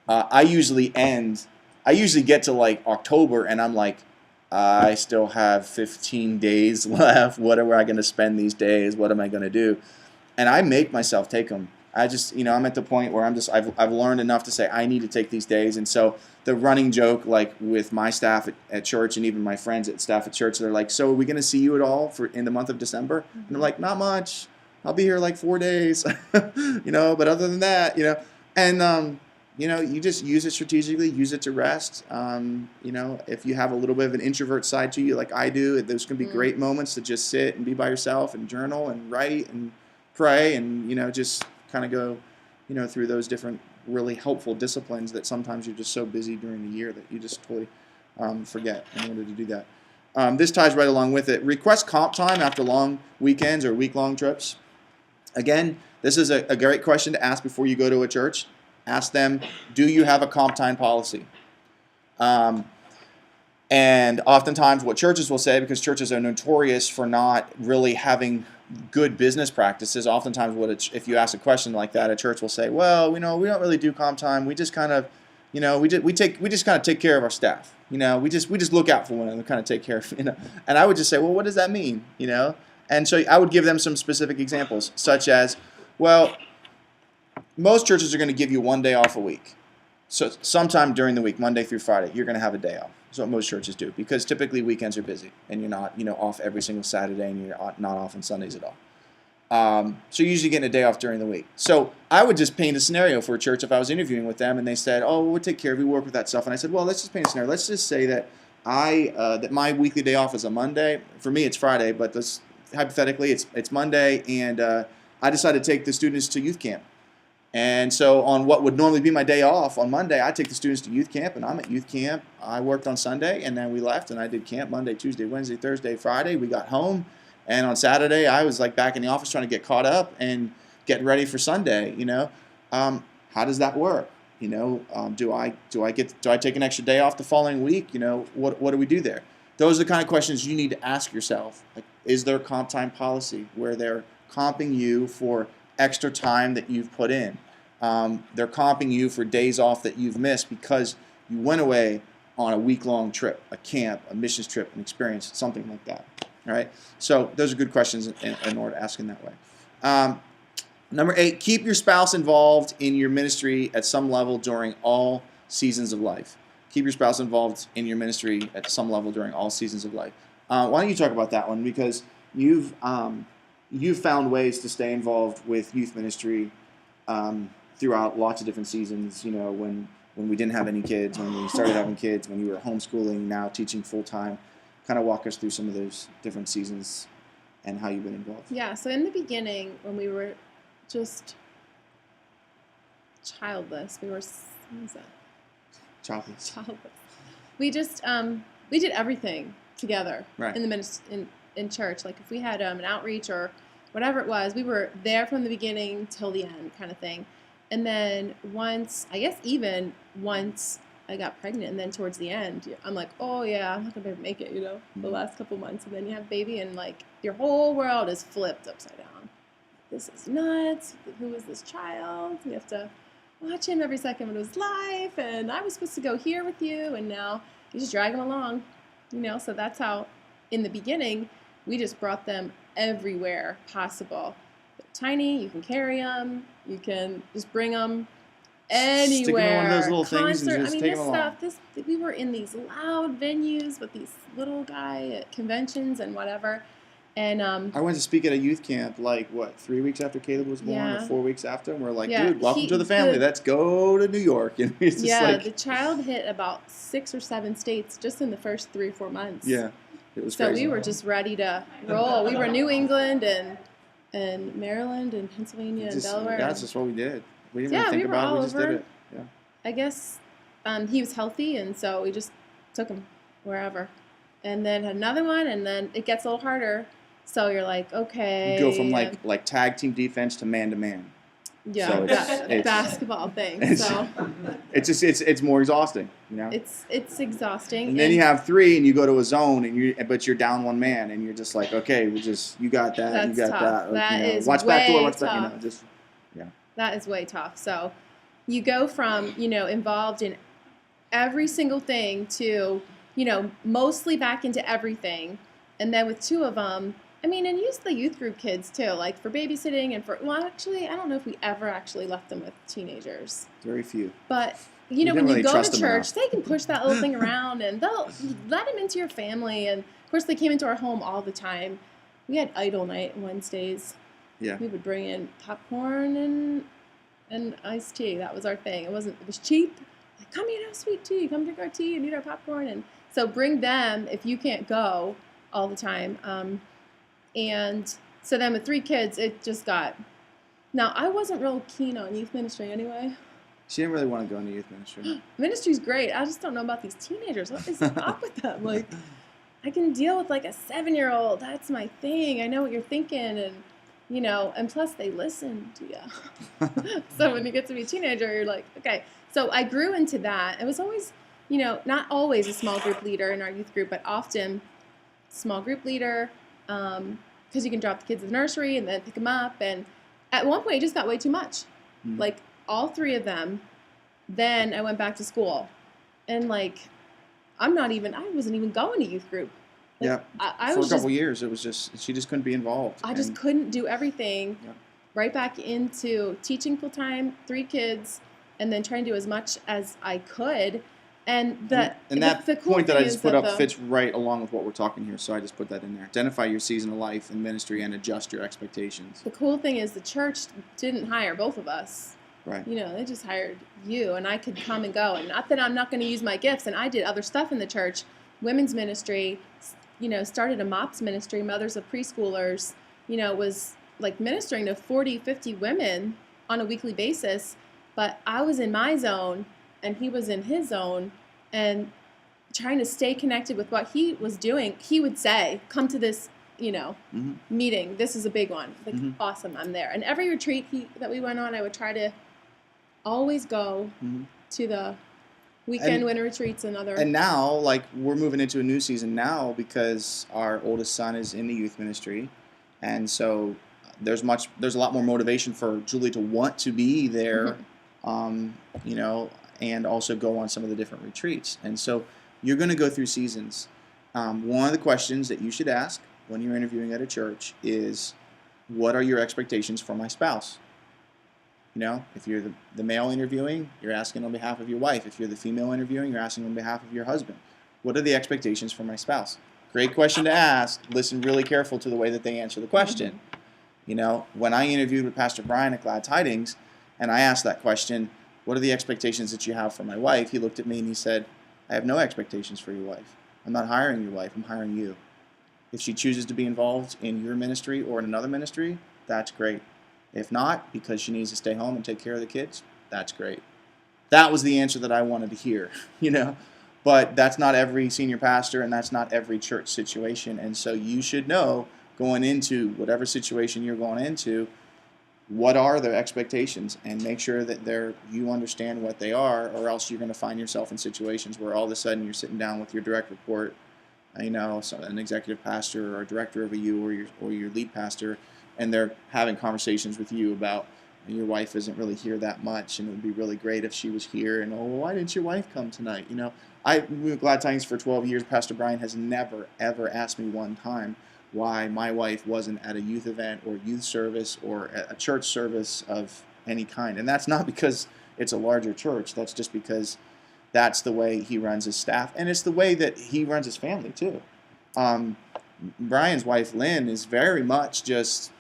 I usually get to like October and I'm like, I still have 15 days left. What am I going to spend these days? What am I going to do? And I make myself take them. I just, I'm at the point where I've learned enough to say I need to take these days. And so the running joke, like with my staff at church and even my friends at staff at church, they're like, so are we going to see you at all in the month of December? And I'm like, not much. I'll be here like 4 days, but other than that, and, you just use it strategically, use it to rest. If you have a little bit of an introvert side to you, like I do, there's going to be great moments to just sit and be by yourself and journal and write and pray and, just kind of go, through those different really helpful disciplines that sometimes you're just so busy during the year that you just totally forget in order to do that. This ties right along with it. Request comp time after long weekends or week-long trips. Again, this is a great question to ask before you go to a church. Ask them, do you have a comp time policy? And oftentimes what churches will say, because churches are notorious for not really having good business practices, oftentimes if you ask a question like that, a church will say, well, we don't really do comp time. We just kind of, we just kind of take care of our staff. We just look out for one another, kind of take care of, And I would just say, well, what does that mean? And so I would give them some specific examples, such as, well, most churches are going to give you 1 day off a week. So sometime during the week, Monday through Friday, you're going to have a day off. That's what most churches do, because typically weekends are busy and you're not, off every single Saturday and you're not off on Sundays at all. So you're usually getting a day off during the week. So I would just paint a scenario for a church if I was interviewing with them and they said, oh, we'll take care of you, we work with that stuff. And I said, well, let's just paint a scenario. Let's just say that that my weekly day off is a Monday. For me, it's Friday, but hypothetically, it's Monday, and I decided to take the students to youth camp. And so on what would normally be my day off on Monday, I take the students to youth camp, and I'm at youth camp. I worked on Sunday, and then we left, and I did camp Monday, Tuesday, Wednesday, Thursday, Friday. We got home, and on Saturday, I was like back in the office trying to get caught up and getting ready for Sunday. How does that work? Do I take an extra day off the following week? What do we do there? Those are the kind of questions you need to ask yourself. Like, is there a comp time policy where they're comping you for extra time that you've put in? They're comping you for days off that you've missed because you went away on a week-long trip, a camp, a missions trip, an experience, something like that. All right. So those are good questions in order to ask in that way. Number 8, keep your spouse involved in your ministry at some level during all seasons of life. Keep your spouse involved in your ministry at some level during all seasons of life. Why don't you talk about that one? Because you've found ways to stay involved with youth ministry throughout lots of different seasons. When we didn't have any kids, when we started having kids, when you were homeschooling, now teaching full time. Kind of walk us through some of those different seasons and how you've been involved. Yeah. So in the beginning, when we were just childless, what was that? Childless. We just we did everything together right. in church. Like if we had an outreach or whatever it was, we were there from the beginning till the end, kind of thing. And then once I got pregnant, and then towards the end, I'm like, oh yeah, I'm not gonna be able to make it, the last couple months, and then you have baby, and like your whole world is flipped upside down. This is nuts. Who is this child? We have to watch him every second of his life, and I was supposed to go here with you, and now you just drag him along, So that's how, in the beginning, we just brought them everywhere possible, They're tiny. You can carry them. You can just bring them Stick 'em in anywhere. one of those little things and Concert. just I mean, take this 'em along. stuff. We were in these loud venues with these little guy at conventions and whatever, and I went to speak at a youth camp, like, what, 3 weeks after Caleb was born, or yeah, 4 weeks after? And we're like, yeah. dude, welcome to the family. Let's go to New York. And it's just Yeah, the like, child hit about 6 or 7 states just in the first 3 or 4 months. yeah, it was So crazy. we were just ready to roll. We were New England and Maryland and Pennsylvania and Delaware. That's just what we did. We didn't Yeah, really think we were about it. all We just did over. it. Yeah. I guess he was healthy, and so we just took him wherever. And then had another one, and then it gets a little harder. So you're like, okay. You go from like tag team defense to man to man. yeah, so that basketball thing. So It's more exhausting, you know. it's exhausting. And then you have 3, and you go to a zone, but you're down 1 man, and you're just like, okay, you got that, you That's got tough. that. That you know, is watch back door, way watch back, you know, tough. just That is way tough. So you go from, involved in every single thing to, mostly back into everything. And then with 2 of them, and use the youth group kids too, like for babysitting and actually, I don't know if we ever actually left them with teenagers. very few. But, You when didn't you really go trust to them church, enough. they can push that little thing around and they'll let them into your family. And of course, they came into our home all the time. We had idol night Wednesdays. Yeah. We would bring in popcorn and iced tea. That was our thing. It was cheap. Like, come eat our sweet tea. Come drink our tea and eat our popcorn. And so bring them if you can't go all the time. And so then with 3 kids, it just got. Now, I wasn't real keen on youth ministry anyway. She didn't really want to go into youth ministry. Ministry's great. I just don't know about these teenagers. What is up with them? Like, I can deal with like a 7-year-old. That's my thing. I know what you're thinking, and and plus they listen to you. So when you get to be a teenager, you're like, okay. So I grew into that. It was always, not always a small group leader in our youth group, but often small group leader, because you can drop the kids at the nursery and then pick them up. And at one point, it just got way too much. Mm. Like all 3 of them. Then I went back to school, and like, I wasn't even going to youth group. Like, Yeah. I For was a couple just, years, it was just she just couldn't be involved. I just couldn't do everything. Yeah. Right back into teaching full time, 3 kids, and then trying to do as much as I could. And that the cool point that thing I just is put that up fits right along with what we're talking here, so I just put that in there. Identify your season of life in ministry and adjust your expectations. The cool thing is the church didn't hire both of us. Right. They just hired you, and I could come and go. And not that I'm not going to use my gifts, and I did other stuff in the church, women's ministry, started a MOPS ministry, mothers of preschoolers, was like ministering to 40, 50 women on a weekly basis. But I was in my zone, and he was in his zone, and trying to stay connected with what he was doing. He would say, come to this, Mm-hmm. meeting. This is a big one. Like, Mm-hmm. awesome, I'm there. And every retreat that we went on, I would try to always go Mm-hmm. to the weekend And- winter retreats and other. And now, like, we're moving into a new season now because our oldest son is in the youth ministry, and so there's a lot more motivation for Julie to want to be there, and also go on some of the different retreats. And so you're going to go through seasons. One of the questions that you should ask when you're interviewing at a church is, what are your expectations for my spouse? If you're the male interviewing, you're asking on behalf of your wife. If you're the female interviewing, you're asking on behalf of your husband. What are the expectations for my spouse? Great question to ask. Listen really careful to the way that they answer the question. When I interviewed with Pastor Brian at Glad Tidings, and I asked that question, what are the expectations that you have for my wife? He looked at me and he said, I have no expectations for your wife. I'm not hiring your wife, I'm hiring you. If she chooses to be involved in your ministry or in another ministry, that's great. If not, because she needs to stay home and take care of the kids, that's great. That was the answer that I wanted to hear, But that's not every senior pastor, and that's not every church situation. And so you should know, going into whatever situation you're going into, what are their expectations, and make sure that you understand what they are, or else you're going to find yourself in situations where all of a sudden you're sitting down with your direct report, an executive pastor or a director of a U or your lead pastor, and they're having conversations with you about, your wife isn't really here that much, and it would be really great if she was here, and why didn't your wife come tonight? We were Glad Tidings for 12 years. Pastor Brian has never, ever asked me one time, why my wife wasn't at a youth event or youth service or a church service of any kind. And that's not because it's a larger church. That's just because that's the way he runs his staff, and it's the way that he runs his family too. Brian's wife, Lynn, is very much just,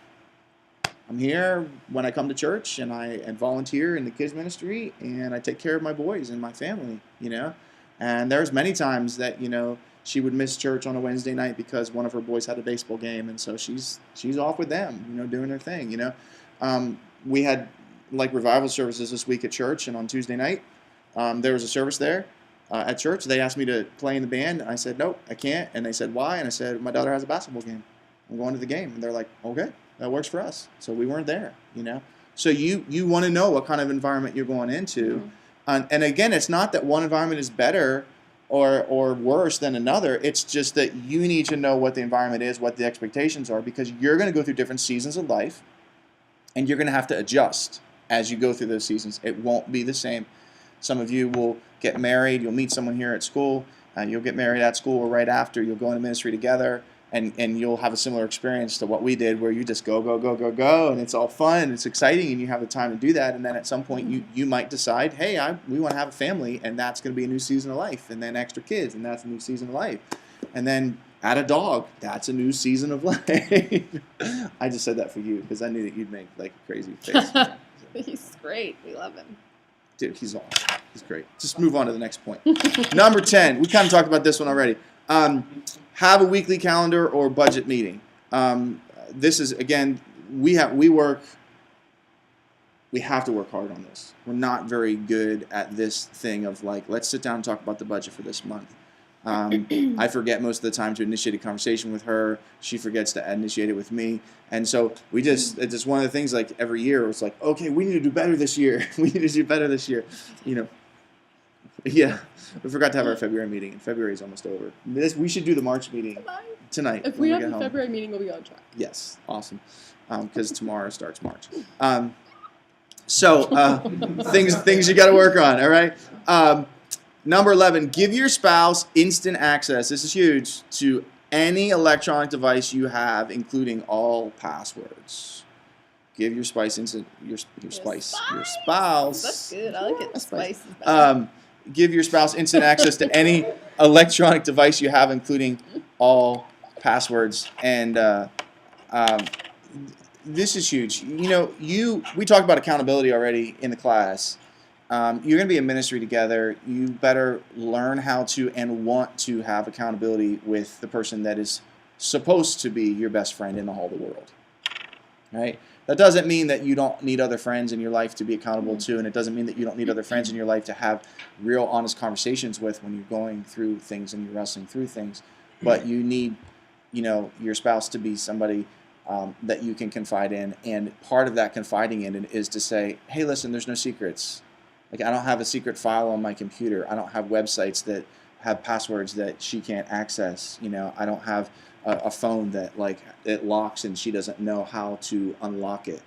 I'm here when I come to church, and I volunteer in the kids ministry, and I take care of my boys and my family, And there's many times that, she would miss church on a Wednesday night because one of her boys had a baseball game, and so she's off with them, doing her thing, We had like revival services this week at church, and on Tuesday night, there was a service there at church. They asked me to play in the band. I said, nope, I can't. And they said, why? And I said, my daughter has a basketball game. I'm going to the game. And they're like, okay, that works for us. So we weren't there, So you want to know what kind of environment you're going into. Mm-hmm. And again, it's not that one environment is better or worse than another. It's just that you need to know what the environment is, what the expectations are, because you're going to go through different seasons of life, and you're going to have to adjust as you go through those seasons. It won't be the same. Some of you will get married. You'll meet someone here at school. You'll get married at school or right after. You'll go into ministry together, and you'll have a similar experience to what we did, where you just go, and it's all fun, and it's exciting, and you have the time to do that. And then at some point, you might decide, hey, we want to have a family, and that's going to be a new season of life. And then extra kids, and that's a new season of life. And then add a dog, that's a new season of life. I just said that for you because I knew that you'd make like a crazy face. He's great. We love him. Dude, he's awesome. He's great. Just move on to the next point. Number 10. We kind of talked about this one already. Have a weekly calendar or budget meeting. This is, again, we have to work hard on this. We're not very good at this thing of like, let's sit down and talk about the budget for this month. I forget most of the time to initiate a conversation with her. She forgets to initiate it with me. And so it's just one of the things, like every year, it's like, okay, we need to do better this year. We need to do better this year. Yeah, we forgot to have our February meeting, and February is almost over. We should do the March meeting tonight. If we have a February meeting, we'll be on track. Yes, awesome. Because tomorrow starts March. So things you got to work on, all right? Number 11, give your spouse instant access, this is huge, to any electronic device you have, including all passwords. Give your spouse your spouse. That's good. I like it. Spice is better. Give your spouse instant access to any electronic device you have, including all passwords. And this is huge. We talked about accountability already in the class. You're going to be in ministry together. You better learn how to and want to have accountability with the person that is supposed to be your best friend in the whole world. Right? That doesn't mean that you don't need other friends in your life to be accountable to, and it doesn't mean that you don't need other friends in your life to have real, honest conversations with when you're going through things and you're wrestling through things. But you need, your spouse to be somebody that you can confide in, and part of that confiding in is to say, hey, listen, there's no secrets. Like, I don't have a secret file on my computer. I don't have websites that have passwords that she can't access. I don't have a phone that, like, it locks and she doesn't know how to unlock it.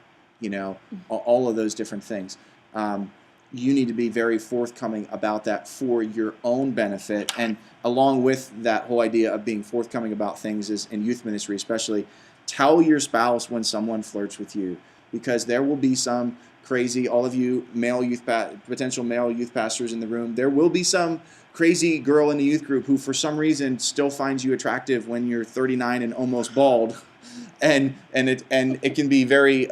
All of those different things. You need to be very forthcoming about that for your own benefit. And along with that whole idea of being forthcoming about things is in youth ministry especially, tell your spouse when someone flirts with you, because there will be some crazy, all of you potential male youth pastors in the room, there will be some crazy girl in the youth group who for some reason still finds you attractive when you're 39 and almost bald, and it can be very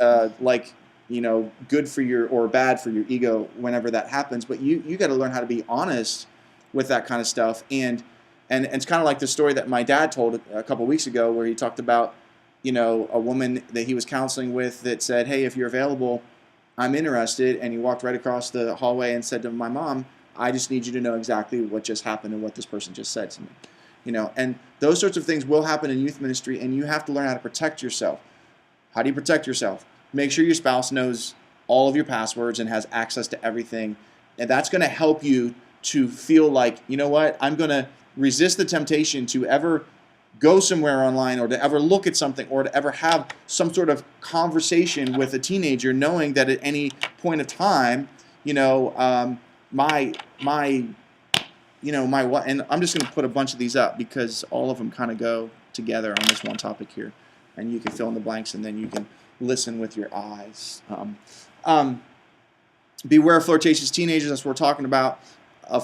good for your or bad for your ego whenever that happens. But you got to learn how to be honest with that kind of stuff, and it's kind of like the story that my dad told a couple weeks ago, where he talked about a woman that he was counseling with that said, hey, if you're available, I'm interested. And he walked right across the hallway and said to my mom, I just need you to know exactly what just happened and what this person just said to me. And those sorts of things will happen in youth ministry, and you have to learn how to protect yourself. How do you protect yourself? Make sure your spouse knows all of your passwords and has access to everything. And that's going to help you to feel like, you know what, I'm going to resist the temptation to ever go somewhere online or to ever look at something or to ever have some sort of conversation with a teenager, knowing that at any point of time, my and I'm just going to put a bunch of these up because all of them kind of go together on this one topic here, and you can fill in the blanks, and then you can listen with your eyes. Beware of flirtatious teenagers. That's what we're talking about.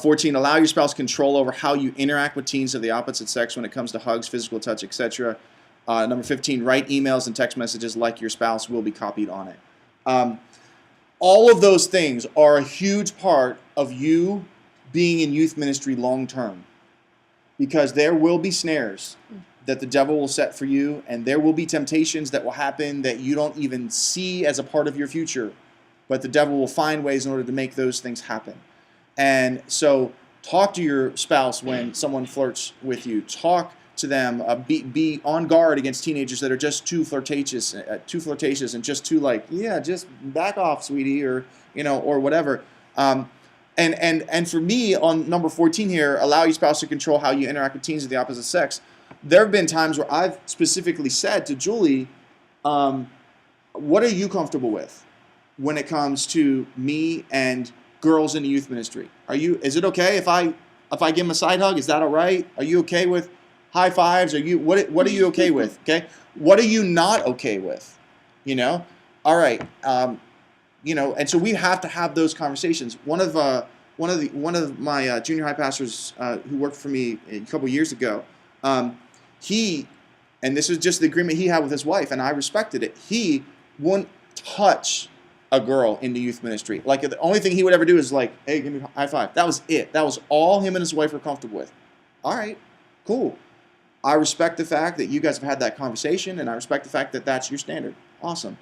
14, allow your spouse control over how you interact with teens of the opposite sex when it comes to hugs, physical touch, etc. Number 15, write emails and text messages like your spouse will be copied on it. All of those things are a huge part of you being in youth ministry long term, because there will be snares that the devil will set for you, and there will be temptations that will happen that you don't even see as a part of your future, but the devil will find ways in order to make those things happen. And so talk to your spouse when someone flirts with you. Talk to them. Be on guard against teenagers that are just too flirtatious and just too like, yeah, just back off, sweetie, or or whatever. And for me, on number 14 here, allow your spouse to control how you interact with teens of the opposite sex. There have been times where I've specifically said to Julie, what are you comfortable with when it comes to me and girls in the youth ministry? Is it okay if I give them a side hug? Is that all right? Are you okay with high fives? What are you okay with? Okay. What are you not okay with? All right. And so we have to have those conversations. One of my junior high pastors who worked for me a couple years ago, and this was just the agreement he had with his wife, and I respected it. He wouldn't touch a girl in the youth ministry. Like, the only thing he would ever do is like, hey, give me a high five. That was it. That was all him and his wife were comfortable with. All right, cool. I respect the fact that you guys have had that conversation, and I respect the fact that that's your standard. Awesome.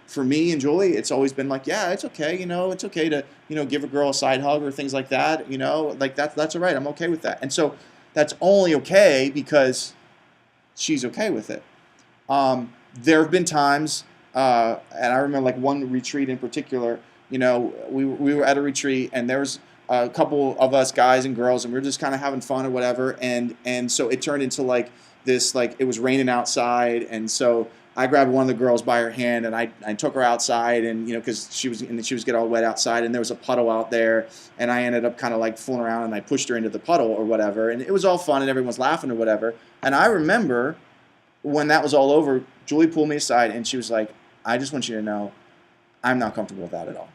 For me and Julie, it's always been like, yeah, it's okay. It's okay to, give a girl a side hug or things like that. Like that's all right. I'm okay with that. And so that's only okay because she's okay with it. There have been times, and I remember like one retreat in particular, we were at a retreat, and there was a couple of us guys and girls, and we were just kind of having fun or whatever. And so it turned into like this, like it was raining outside. And so I grabbed one of the girls by her hand, and I took her outside, and because she was getting all wet outside, and there was a puddle out there, and I ended up kind of like fooling around, and I pushed her into the puddle or whatever, and it was all fun, and everyone was laughing or whatever. And I remember when that was all over, Julie pulled me aside, and she was like, I just want you to know, I'm not comfortable with that at all.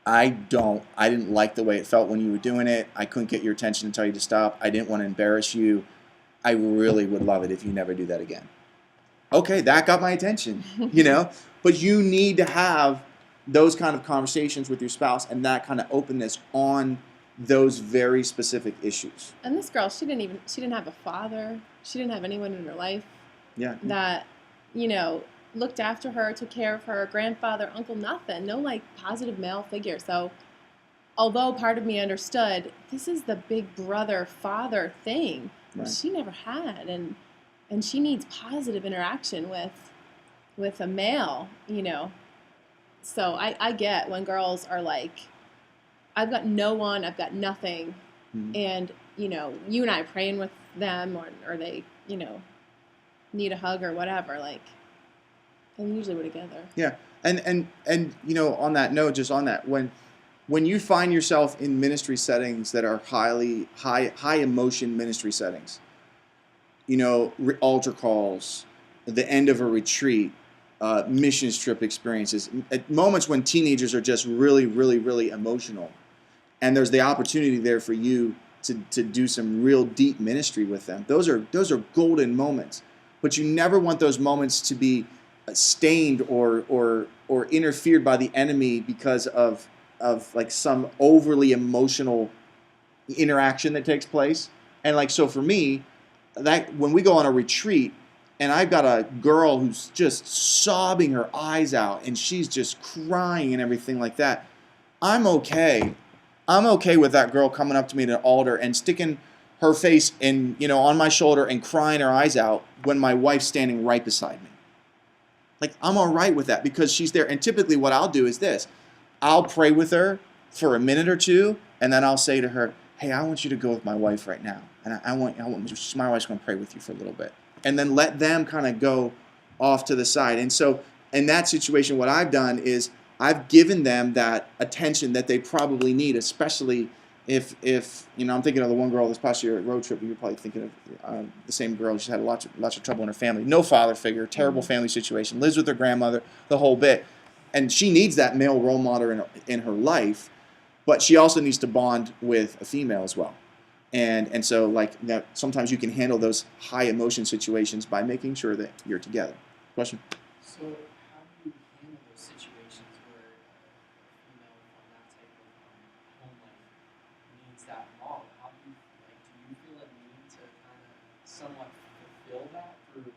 I didn't like the way it felt when you were doing it. I couldn't get your attention and tell you to stop. I didn't want to embarrass you. I really would love it if you never do that again. Okay, that got my attention, But you need to have those kind of conversations with your spouse and that kind of openness on those very specific issues. And this girl, she didn't have a father. She didn't have anyone in her life that, looked after her, took care of her, grandfather, uncle, nothing. No, like, positive male figure. So although part of me understood, this is the big brother-father thing. Right. She never had, and she needs positive interaction with a male, So I get when girls are like, I've got no one, I've got nothing, and, you and I are praying with them, or they, need a hug or whatever, like, and usually we're together. Yeah, and on that note, just on that, when you find yourself in ministry settings that are high emotion ministry settings, altar calls, the end of a retreat, mission trip experiences, at moments when teenagers are just really, really, really emotional, and there's the opportunity there for you to do some real deep ministry with them. Those are golden moments, but you never want those moments to be stained or interfered by the enemy because of like some overly emotional interaction that takes place. And like, so for me, that when we go on a retreat and I've got a girl who's just sobbing her eyes out and she's just crying and everything like that, I'm okay with that girl coming up to me at an altar and sticking her face on my shoulder and crying her eyes out when my wife's standing right beside me. Like, I'm all right with that because she's there. And typically what I'll do is this. I'll pray with her for a minute or two, and then I'll say to her, hey, I want you to go with my wife right now. And I want my wife's going to pray with you for a little bit. And then let them kind of go off to the side. And so in that situation, what I've done is I've given them that attention that they probably need, especially if I'm thinking of the one girl this past year at road trip, you're probably thinking of the same girl. She's had lots of trouble in her family. No father figure, terrible family situation. Lives with her grandmother, the whole bit, and she needs that male role model in her life, but she also needs to bond with a female as well. And so like that, sometimes you can handle those high emotion situations by making sure that you're together. Question? So how do you handle those situations where a female from that type of home life needs that model? How do you feel a need to kind of somewhat fulfill that through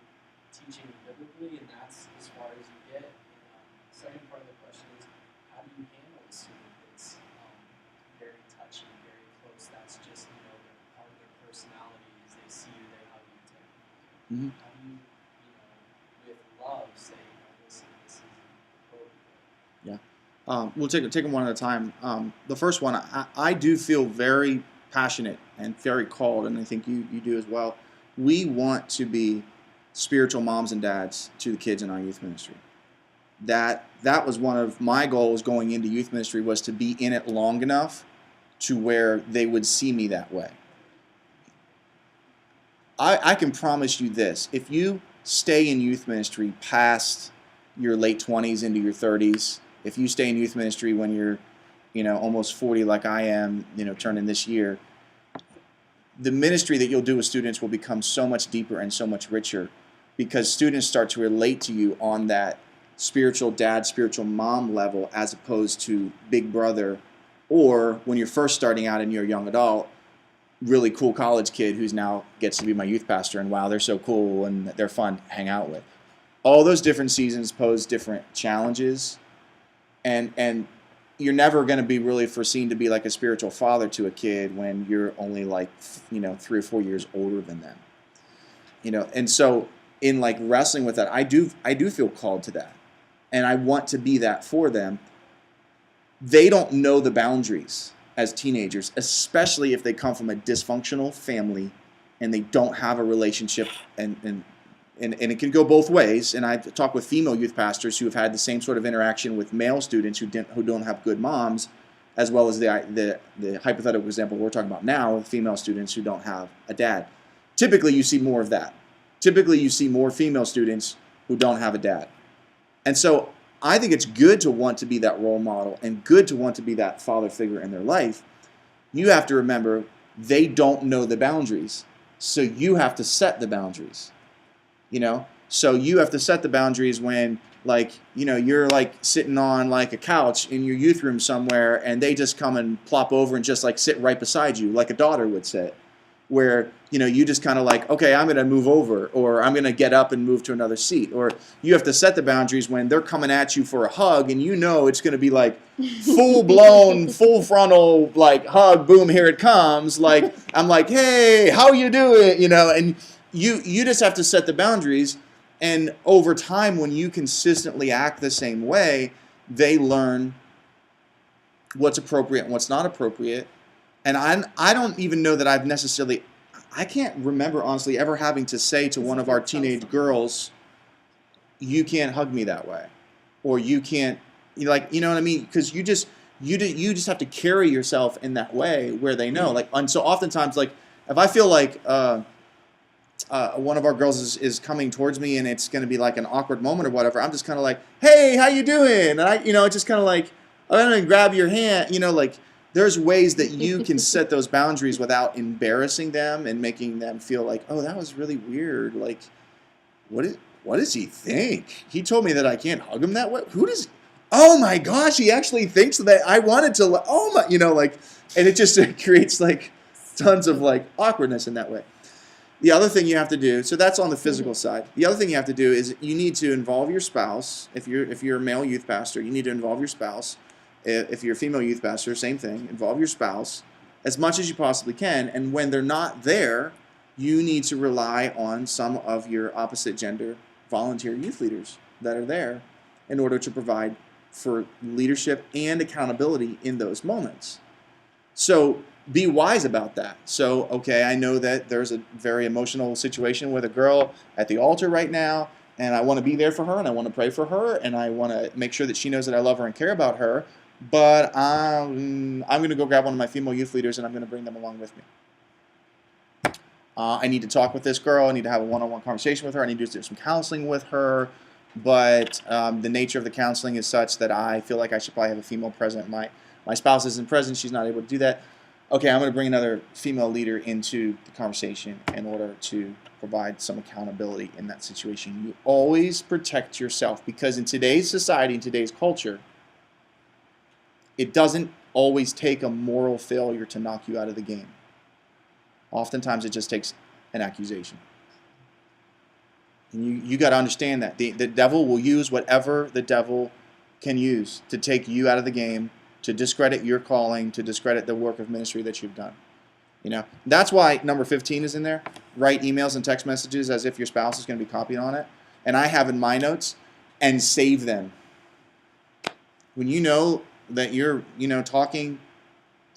teaching biblically, and that's as far as you get? And second part of the question is, how do you handle a student that's very touchy, very close? That's just part of their personality is they see you, they hug you type. Mm-hmm. How do you with love say, listen, this is appropriate? We'll take them one at a time. The first one, I do feel very passionate and very called, and I think you do as well. We want to be spiritual moms and dads to the kids in our youth ministry. That was one of my goals going into youth ministry, was to be in it long enough to where they would see me that way. I can promise you this: if you stay in youth ministry past your late 20s into your 30s, if you stay in youth ministry when you're, almost 40 like I am, turning this year, the ministry that you'll do with students will become so much deeper and so much richer, because students start to relate to you on that spiritual dad, spiritual mom level, as opposed to big brother, or when you're first starting out and you're a young adult, really cool college kid who's now gets to be my youth pastor, and wow, they're so cool and they're fun to hang out with. All those different seasons pose different challenges, and you're never going to be really foreseen to be like a spiritual father to a kid when you're only like 3 or 4 years older than them. And so in like wrestling with that, I do feel called to that, and I want to be that for them. They don't know the boundaries as teenagers, especially if they come from a dysfunctional family and they don't have a relationship, and it can go both ways. And I've talked with female youth pastors who have had the same sort of interaction with male students who don't have good moms, as well as the hypothetical example we're talking about now with female students who don't have a dad. Typically, you see more of that. Typically, you see more female students who don't have a dad. And so I think it's good to want to be that role model and good to want to be that father figure in their life. You have to remember, they don't know the boundaries. So you have to set the boundaries. So you have to set the boundaries when, you're like sitting on like a couch in your youth room somewhere, and they just come and plop over and just like sit right beside you, like a daughter would sit, where, you just kind of like, okay, I'm going to move over, or I'm going to get up and move to another seat. Or you have to set the boundaries when they're coming at you for a hug, and it's going to be like full-blown, full frontal, like hug, boom, here it comes. Like, I'm like, hey, how you doing? And you just have to set the boundaries. And over time, when you consistently act the same way, they learn what's appropriate and what's not appropriate. And I don't even know that I can't remember, honestly, ever having to say to one of our teenage girls, you can't hug me that way. Or you can't, you know what I mean? Because you just have to carry yourself in that way where they know. And so oftentimes, if I feel like one of our girls is coming towards me and it's going to be like an awkward moment or whatever, I'm just kind of like, hey, how you doing? And it's just kind of like, I'm going to grab your hand, There's ways that you can set those boundaries without embarrassing them and making them feel like, oh, that was really weird. Like, what does he think? He told me that I can't hug him that way. Oh my gosh, he actually thinks that I wanted to, and it just creates like tons of like awkwardness in that way. The other thing you have to do, so that's on the physical side. The other thing you have to do is you need to involve your spouse. If you're a male youth pastor, you need to involve your spouse. If you're a female youth pastor, same thing. Involve your spouse as much as you possibly can. And when they're not there, you need to rely on some of your opposite gender volunteer youth leaders that are there in order to provide for leadership and accountability in those moments. So be wise about that. So, okay, I know that there's a very emotional situation with a girl at the altar right now, and I want to be there for her, and I want to pray for her, and I want to make sure that she knows that I love her and care about her. but I'm going to go grab one of my female youth leaders and I'm going to bring them along with me. I need to talk with this girl. I need to have a one-on-one conversation with her. I need to do some counseling with her. But the nature of the counseling is such that I feel like I should probably have a female present. My spouse isn't present. She's not able to do that. Okay, I'm going to bring another female leader into the conversation in order to provide some accountability in that situation. You always protect yourself, because in today's society, in today's culture, it doesn't always take a moral failure to knock you out of the game. Oftentimes, it just takes an accusation. And you got to understand that. The devil will use whatever the devil can use to take you out of the game, to discredit your calling, to discredit the work of ministry that you've done. You know, that's why number 15 is in there. Write emails and text messages as if your spouse is going to be copied on it. And I have in my notes, and save them. When you know that you're, talking,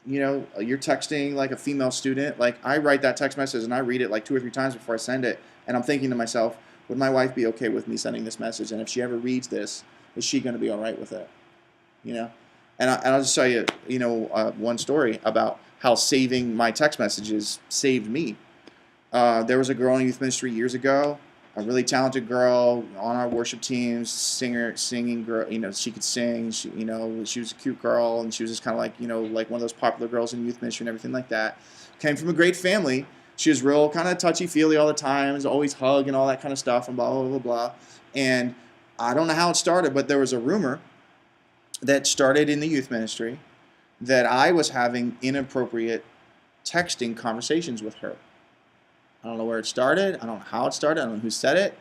you're texting like a female student, like I write that text message and I read it like 2 or 3 times before I send it. And I'm thinking to myself, would my wife be okay with me sending this message? And if she ever reads this, is she going to be all right with it? And I'll just tell you, one story about how saving my text messages saved me. There was a girl in youth ministry years ago, a really talented girl on our worship teams, singing girl. She could sing. She was a cute girl, and she was just kind of like, like one of those popular girls in youth ministry and everything like that. Came from a great family. She was real kind of touchy-feely all the time, was always hug and all that kind of stuff, and blah, blah, blah, blah. And I don't know how it started, but there was a rumor that started in the youth ministry that I was having inappropriate texting conversations with her. I don't know where it started. I don't know how it started. I don't know who said it.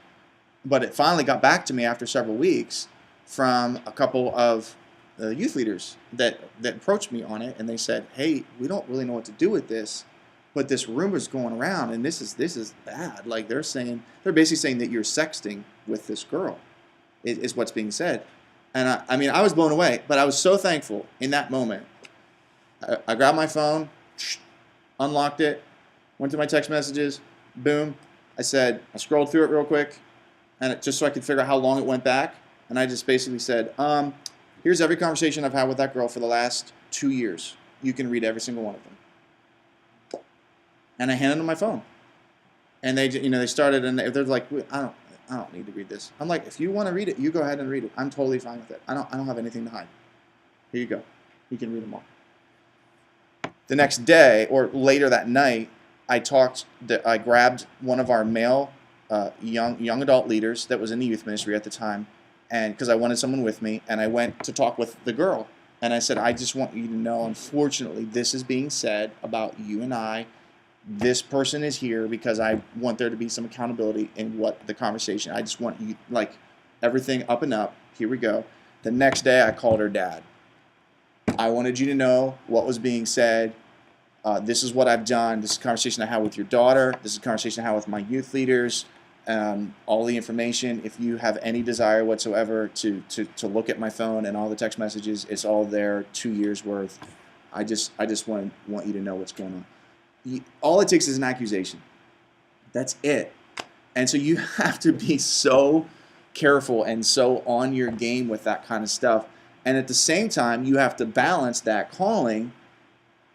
But it finally got back to me after several weeks from a couple of youth leaders that approached me on it, and they said, hey, we don't really know what to do with this, but this rumor's going around, and this is bad. Like they're basically saying that you're sexting with this girl, is what's being said. And I was blown away, but I was so thankful in that moment. I grabbed my phone, unlocked it, went to my text messages, boom. I scrolled through it real quick, and just so I could figure out how long it went back. And I just basically said, here's every conversation I've had with that girl for the last 2 years. You can read every single one of them. And I handed them my phone. And they started, and they're like, I don't need to read this. I'm like, if you want to read it, you go ahead and read it. I'm totally fine with it. I don't have anything to hide. Here you go. You can read them all. The next day, or later that night, I grabbed one of our male young adult leaders that was in the youth ministry at the time, and because I wanted someone with me, and I went to talk with the girl. And I said, I just want you to know, unfortunately, this is being said about you and I. This person is here because I want there to be some accountability in what the conversation. I just want you, like, everything up and up. Here we go. The next day, I called her dad. I wanted you to know what was being said. This is what I've done. This is a conversation I had with your daughter. This is a conversation I had with my youth leaders. All the information. If you have any desire whatsoever to look at my phone and all the text messages, it's all there, 2 years worth. I just want you to know what's going on. All it takes is an accusation. That's it. And so you have to be so careful and so on your game with that kind of stuff. And at the same time, you have to balance that calling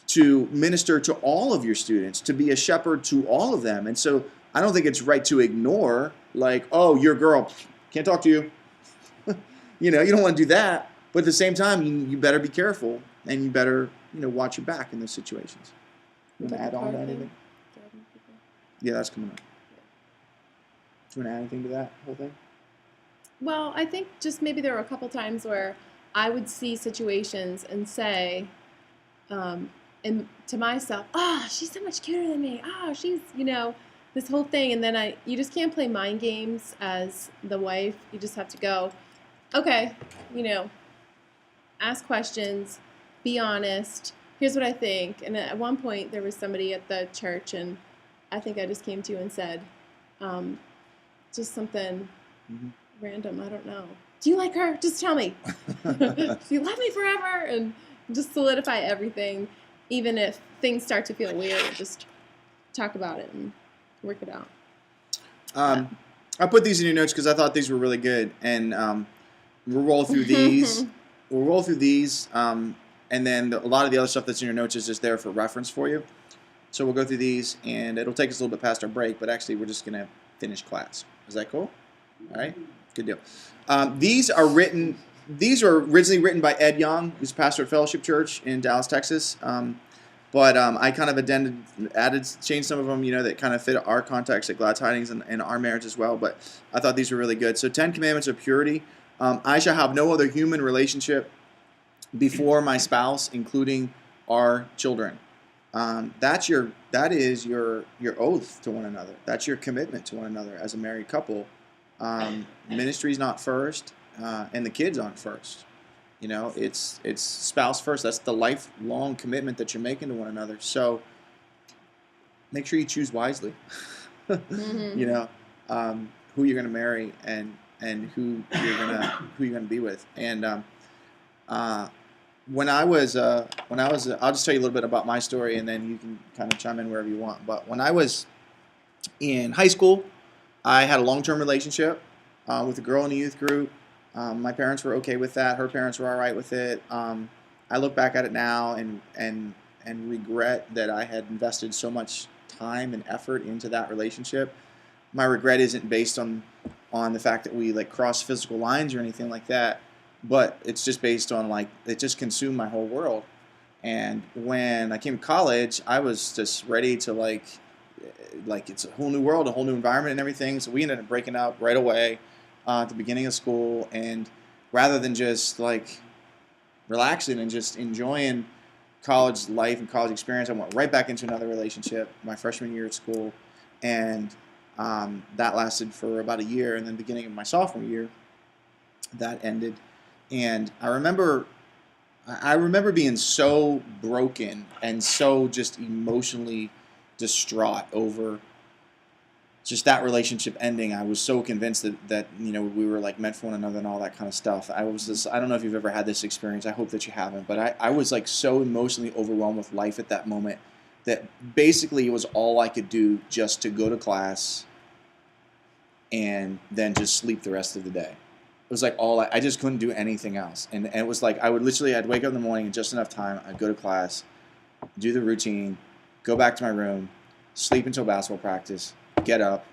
to minister to all of your students, to be a shepherd to all of them. And so I don't think it's right to ignore, like, oh, you're a girl, can't talk to you. You don't want to do that. But at the same time, you better be careful, and you better, watch your back in those situations. You want to add on to anything? Yeah, that's coming up. Do you want to add anything to that whole thing? Well, I think just maybe there were a couple times where I would see situations and say, and to myself, she's so much cuter than me. She's, this whole thing. And then you just can't play mind games as the wife. You just have to go, okay, ask questions, be honest. Here's what I think. And at one point, there was somebody at the church, and I think I just came to you and said, just something random. I don't know. Do you like her? Just tell me. Do you love me forever? And just solidify everything. Even if things start to feel weird, just talk about it and work it out. I put these in your notes because I thought these were really good. And we'll roll through these. we'll roll through these, and then a lot of the other stuff that's in your notes is just there for reference for you. So we'll go through these, and it'll take us a little bit past our break, but actually we're just going to finish class. Is that cool? All right, good deal. These are written. These were originally written by Ed Young, who's pastor at Fellowship Church in Dallas, Texas. But I kind of changed some of them, that kind of fit our context at Glad Tidings and our marriage as well. But I thought these were really good. So 10 Commandments of Purity. I shall have no other human relationship before my spouse, including our children. That is your oath to one another. That's your commitment to one another as a married couple. Ministry's not first, and the kids aren't first. It's spouse first. That's the lifelong commitment that you're making to one another. So make sure you choose wisely. Mm-hmm. Who you're gonna marry and who you're gonna be with. And when I was, I'll just tell you a little bit about my story, and then you can kind of chime in wherever you want. But when I was in high school, I had a long-term relationship with a girl in a youth group. My parents were okay with that. Her parents were all right with it. I look back at it now and regret that I had invested so much time and effort into that relationship. My regret isn't based on the fact that we crossed physical lines or anything like that, but it's just based on it just consumed my whole world. And when I came to college, I was just ready to it's a whole new world, a whole new environment and everything. So we ended up breaking up right away. At the beginning of school, and rather than just relaxing and just enjoying college life and college experience, I went right back into another relationship my freshman year at school, and that lasted for about a year. And then beginning of my sophomore year, that ended. And I remember being so broken and so just emotionally distraught over just that relationship ending. I was so convinced that we were meant for one another and all that kind of stuff. I don't know if you've ever had this experience. I hope that you haven't. But I was so emotionally overwhelmed with life at that moment that basically it was all I could do just to go to class and then just sleep the rest of the day. It was I just couldn't do anything else. And it was I'd wake up in the morning in just enough time. I'd go to class, do the routine, go back to my room, sleep until basketball practice, get up,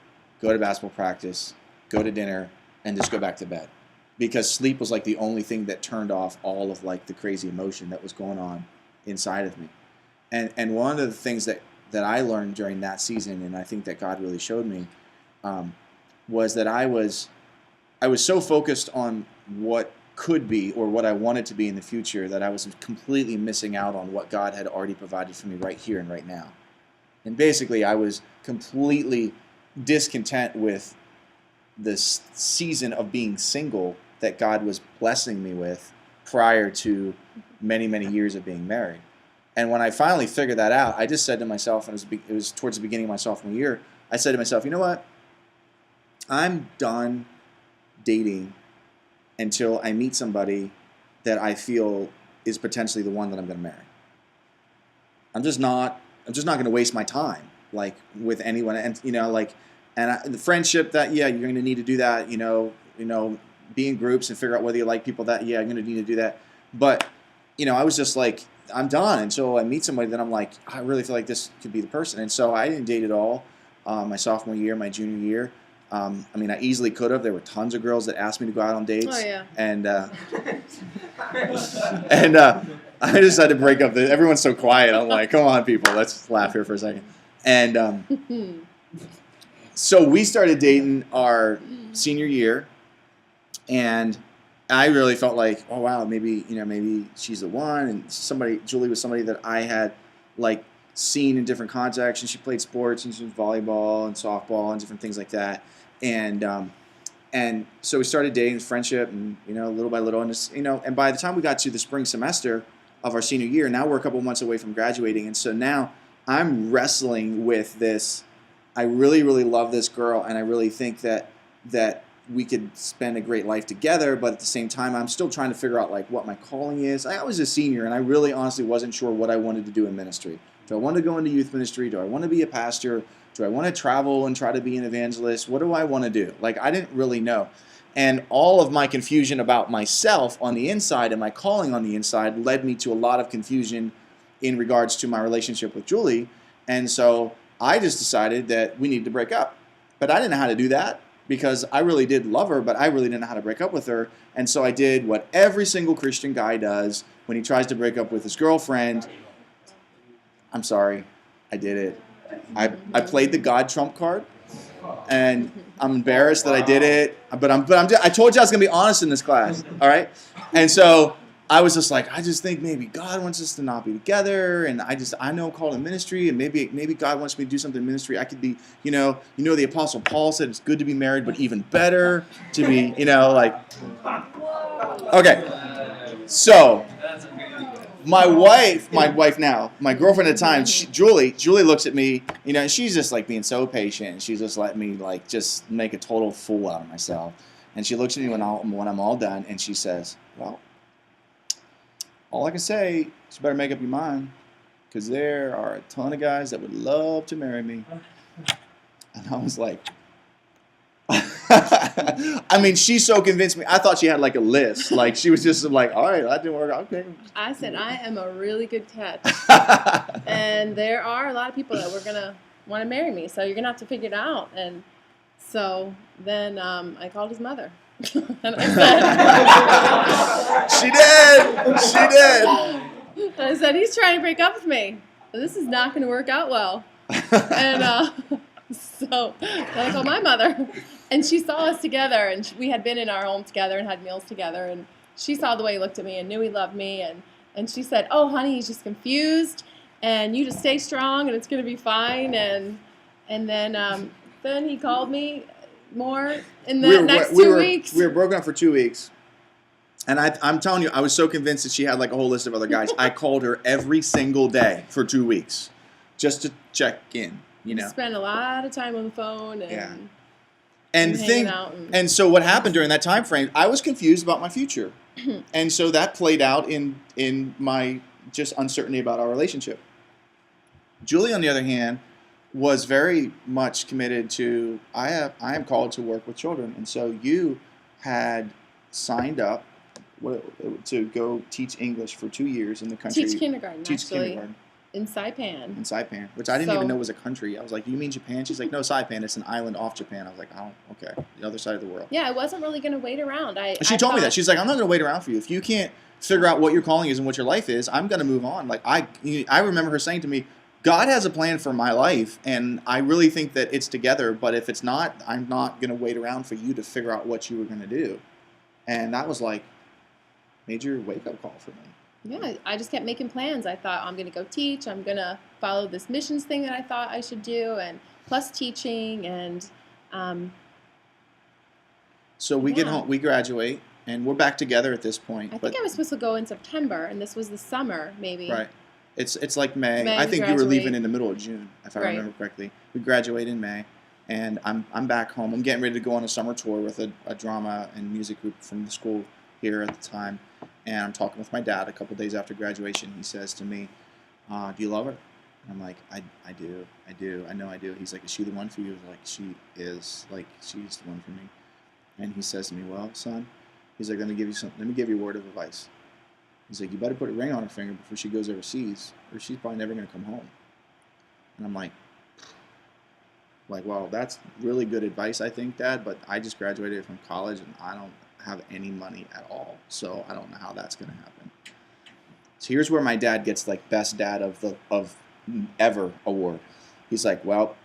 go to basketball practice, go to dinner, and just go back to bed. Because sleep was the only thing that turned off all of the crazy emotion that was going on inside of me. And one of the things that I learned during that season, and I think that God really showed me, was that I was so focused on what could be or what I wanted to be in the future that I was completely missing out on what God had already provided for me right here and right now. And basically, I was completely discontent with this season of being single that God was blessing me with prior to many, many years of being married. And when I finally figured that out, I just said to myself, and it was towards the beginning of my sophomore year, I said to myself, you know what? I'm done dating until I meet somebody that I feel is potentially the one that I'm going to marry. I'm just not going to waste my time with anyone, and the friendship that you're going to need to do that, be in groups and figure out whether you like people that I'm going to need to do that. But I was just I'm done until I meet somebody that I'm I really feel like this could be the person. And so I didn't date at all my sophomore year, my junior year. I easily could have. There were tons of girls that asked me to go out on dates. Oh, yeah. And I decided to break up. Everyone's so quiet. I'm come on, people, let's laugh here for a second. And so we started dating our senior year, and I really felt oh wow, maybe she's the one. And Julie was somebody that I had seen in different contexts, and she played sports, and she was volleyball and softball and different things like that. And so we started dating, friendship, and little by little, and just, and by the time we got to the spring semester of our senior year, now we're a couple months away from graduating, and so now I'm wrestling with this. I really, really love this girl, and I really think that we could spend a great life together, but at the same time, I'm still trying to figure out what my calling is. I was a senior, and I really honestly wasn't sure what I wanted to do in ministry. Do I want to go into youth ministry? Do I want to be a pastor? Do I want to travel and try to be an evangelist? What do I want to do? Like, I didn't really know. And all of my confusion about myself on the inside and my calling on the inside led me to a lot of confusion in regards to my relationship with Julie. And so I just decided that we needed to break up. But I didn't know how to do that because I really did love her, but I really didn't know how to break up with her. And so I did what every single Christian guy does when he tries to break up with his girlfriend. I'm sorry, I did it. I played the God trump card, and I'm embarrassed that I did it. But I told you I was gonna be honest in this class, all right? And so I was just like, I just think maybe God wants us to not be together, and I know I'm called in ministry, and maybe God wants me to do something in ministry. I could be, the Apostle Paul said it's good to be married, but even better to be, like. Okay, so my girlfriend at the time, Julie looks at me, and she's just like being so patient. She's just letting me like just make a total fool out of myself. And she looks at me when I'm all done, and she says, "Well, all I can say is you better make up your mind, because there are a ton of guys that would love to marry me." And I was like, I mean, she so convinced me. I thought she had like a list. Like, she was just like, all right, that didn't work out. Okay. I said, I am a really good catch. And there are a lot of people that were going to want to marry me. So you're going to have to figure it out. And so then I called his mother. And I said, She did. I said, he's trying to break up with me. This is not going to work out well. And so I called my mother. And she saw us together, and we had been in our home together and had meals together, and she saw the way he looked at me and knew he loved me, and she said, "Oh, honey, he's just confused, and you just stay strong, and it's going to be fine." And then he called me more in the next 2 weeks. We were broken up for 2 weeks, and I'm telling you, I was so convinced that she had like a whole list of other guys. I called her every single day for 2 weeks just to check in, Spent a lot of time on the phone, and yeah. And so what happened during that time frame, I was confused about my future. And so that played out in my just uncertainty about our relationship. Julie, on the other hand, was very much committed to, I am called to work with children. And so you had signed up to go teach English for 2 years in the country. Teach kindergarten, in Saipan. In Saipan, which I didn't even know was a country. I was like, "You mean Japan?" She's like, "No, Saipan. It's an island off Japan." I was like, "Oh, okay, the other side of the world." Yeah, I wasn't really going to wait around. She told me that. She's like, "I'm not going to wait around for you. If you can't figure out what your calling is and what your life is, I'm going to move on." Like I remember her saying to me, "God has a plan for my life, and I really think that it's together. But if it's not, I'm not going to wait around for you to figure out what you were going to do." And that was like major wake-up call for me. Yeah, I just kept making plans. I thought, I'm going to go teach. I'm going to follow this missions thing that I thought I should do, and plus teaching. And so we get home, we graduate, and we're back together at this point. I think I was supposed to go in September, and this was the summer, maybe. Right. It's like May. I think graduate. You were leaving in the middle of June, if I remember correctly. We graduate in May, and I'm back home. I'm getting ready to go on a summer tour with a drama and music group from the school here at the time. And I'm talking with my dad a couple days after graduation. He says to me, "Do you love her?" And I'm like, I do. I know I do. He's like, "Is she the one for you?" I was like, "She is. Like, she's the one for me." And he says to me, "Well, son," he's like, let me give you a word of advice. He's like, "You better put a ring on her finger before she goes overseas, or she's probably never going to come home." And I'm like, well, that's really good advice, I think, Dad, but I just graduated from college, and I don't have any money at all, so I don't know how that's going to happen. So here's where my dad gets like best dad of ever award. He's like, "Well,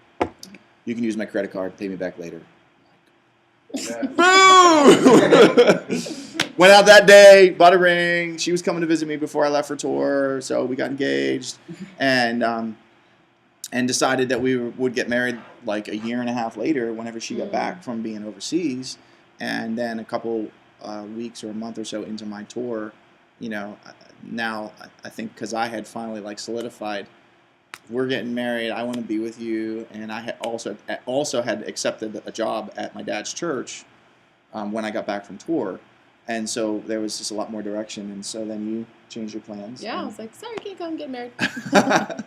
you can use my credit card, pay me back later." Went out that day, bought a ring. She was coming to visit me before I left for tour, so we got engaged, and decided that we would get married like a year and a half later, whenever she got back from being overseas. And then a couple weeks or a month or so into my tour, now I think because I had finally like solidified, we're getting married, I want to be with you, and I had also had accepted a job at my dad's church when I got back from tour, and so there was just a lot more direction. And so then you changed your plans. Yeah, I was like, "Sorry, can't come get married." Love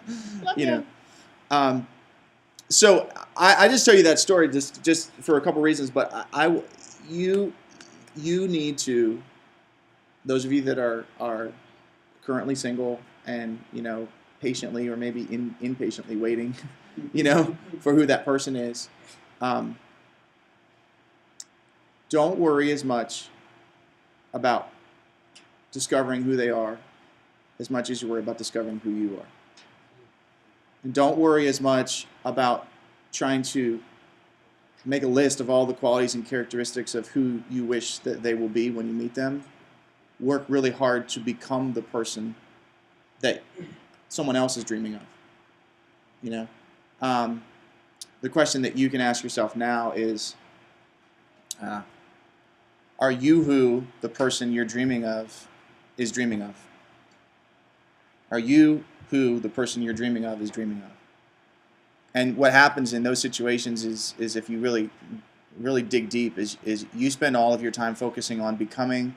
you you. know. So I just tell you that story just for a couple reasons, but you need to, those of you that are currently single and patiently or maybe impatiently waiting, for who that person is. Don't worry as much about discovering who they are as much as you worry about discovering who you are. And don't worry as much about trying to make a list of all the qualities and characteristics of who you wish that they will be when you meet them. Work really hard to become the person that someone else is dreaming of. The question that you can ask yourself now is, are you who the person you're dreaming of is dreaming of? Are you who the person you're dreaming of is dreaming of? And what happens in those situations is if you really, really dig deep, is you spend all of your time focusing on becoming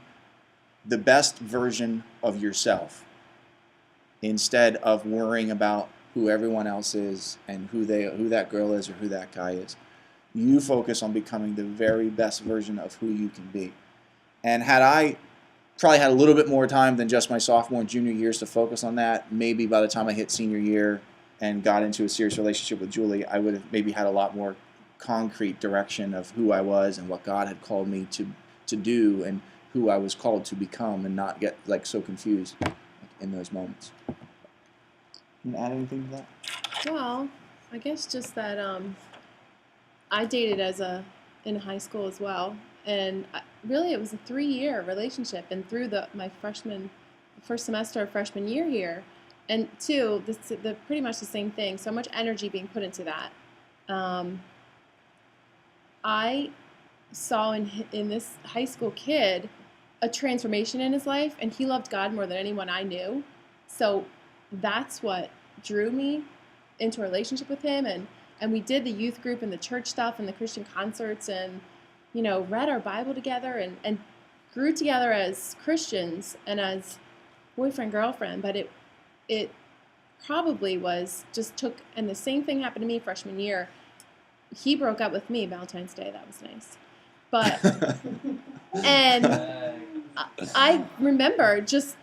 the best version of yourself instead of worrying about who everyone else is and who that girl is or who that guy is. You focus on becoming the very best version of who you can be. And had I probably had a little bit more time than just my sophomore and junior years to focus on that, maybe by the time I hit senior year and got into a serious relationship with Julie, I would have maybe had a lot more concrete direction of who I was and what God had called me to do and who I was called to become, and not get so confused in those moments. Can you add anything to that? Well, I guess just that I dated in high school as well, and really it was a 3-year relationship, and through my first semester of freshman year here, and two, pretty much the same thing. So much energy being put into that. I saw in this high school kid a transformation in his life, and he loved God more than anyone I knew. So that's what drew me into a relationship with him, and we did the youth group and the church stuff and the Christian concerts, and read our Bible together and grew together as Christians and as boyfriend girlfriend. But it probably and the same thing happened to me freshman year. He broke up with me Valentine's Day. That was nice. But and I remember just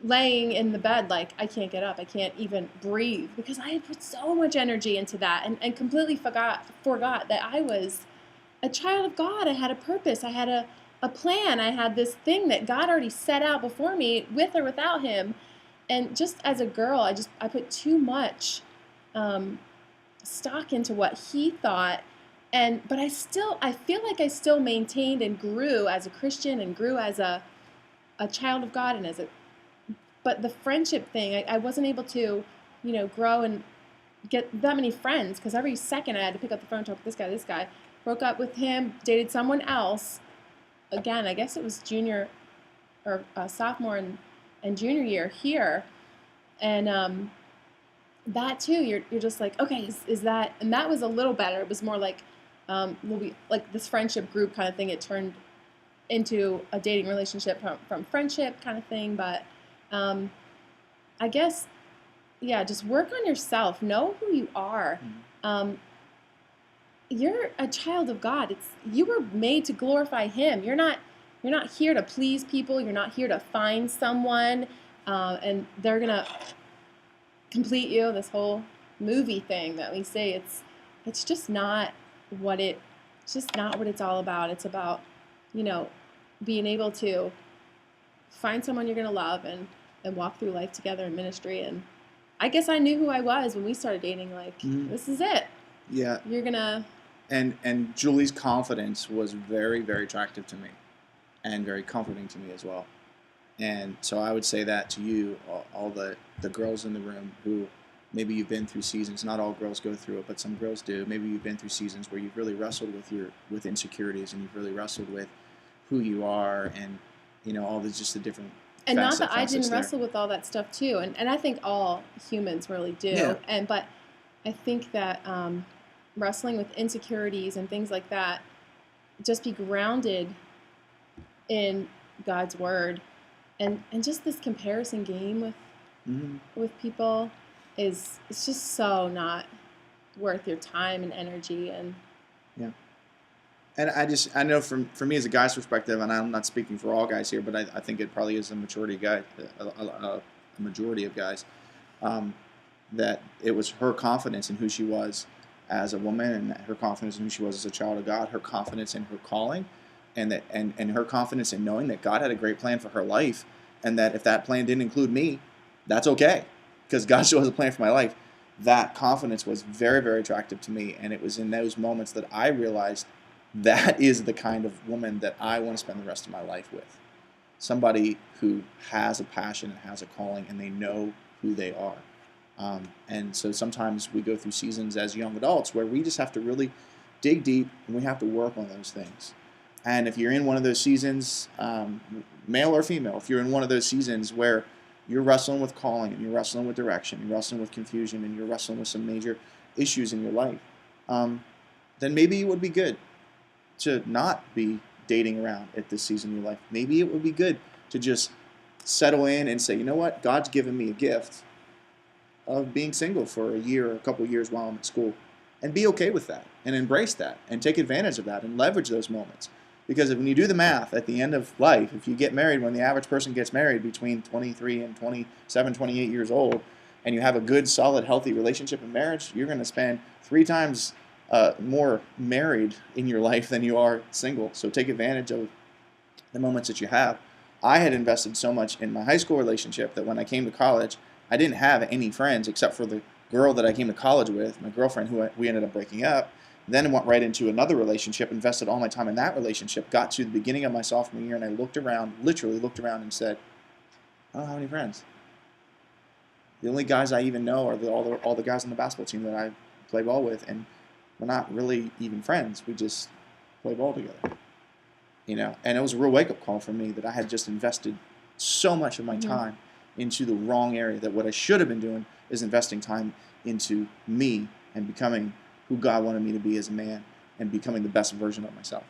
laying in the bed like, I can't get up, I can't even breathe, because I had put so much energy into that and completely forgot that I was a child of God. I had a purpose, I had a plan, I had this thing that God already set out before me, with or without him. And just as a girl, I put too much stock into what he thought, but I feel like I still maintained and grew as a Christian and grew as a child of God, and but the friendship thing, I wasn't able to, grow and get that many friends, because every second I had to pick up the phone and talk to this guy. Broke up with him, dated someone else. Again, I guess it was junior or sophomore and junior year here, and that too, you're just like, okay, is that? And that was a little better. It was more like, like this friendship group kind of thing. It turned into a dating relationship from friendship kind of thing, but. I guess, yeah, just work on yourself. Know who you are. You're a child of God. You were made to glorify him. You're not here to please people. You're not here to find someone, and they're gonna complete you. This whole movie thing that we say, it's just not it's just not what it's all about. It's about, being able to find someone you're gonna love and walk through life together in ministry. And I guess I knew who I was when we started dating. Like, This is it. Yeah. You're gonna. And Julie's confidence was very, very attractive to me, and very comforting to me as well. And so I would say that to you, all the girls in the room who maybe you've been through seasons. Not all girls go through it, but some girls do. Maybe you've been through seasons where you've really wrestled with insecurities, and you've really wrestled with who you are, and all the different. And not that I didn't wrestle with all that stuff too, and I think all humans really do. Yeah. But I think that wrestling with insecurities and things like that, just be grounded in God's word, and just this comparison game with people it's just so not worth your time and energy. And And I know for me as a guy's perspective, and I'm not speaking for all guys here, but I think it probably is a majority of guys, that it was her confidence in who she was as a woman, and her confidence in who she was as a child of God, her confidence in her calling, and her confidence in knowing that God had a great plan for her life, and that if that plan didn't include me, that's okay, because God still has a plan for my life. That confidence was very, very attractive to me, and it was in those moments that I realized that is the kind of woman that I want to spend the rest of my life with. Somebody who has a passion and has a calling, and they know who they are. And so sometimes we go through seasons as young adults where we just have to really dig deep, and we have to work on those things. And if you're in one of those seasons, male or female, if you're in one of those seasons where you're wrestling with calling, and you're wrestling with direction, you're wrestling with confusion, and you're wrestling with some major issues in your life, then maybe it would be good to not be dating around at this season in your life. Maybe it would be good to just settle in and say, you know what, God's given me a gift of being single for a year or a couple of years while I'm at school, and be okay with that, and embrace that, and take advantage of that, and leverage those moments. Because when you do the math at the end of life, if you get married when the average person gets married between 23 and 27, 28 years old, and you have a good, solid, healthy relationship in marriage, you're going to spend 3 times more married in your life than you are single. So take advantage of the moments that you have. I had invested so much in my high school relationship that when I came to college, I didn't have any friends except for the girl that I came to college with, my girlfriend, who we ended up breaking up. Then went right into another relationship, invested all my time in that relationship, got to the beginning of my sophomore year, and I looked around, literally looked around and said, I don't have any friends. The only guys I even know are all the guys on the basketball team that I play ball with, and we're not really even friends. We just play ball together. And it was a real wake-up call for me that I had just invested so much of my time into the wrong area, that what I should have been doing is investing time into me and becoming who God wanted me to be as a man, and becoming the best version of myself.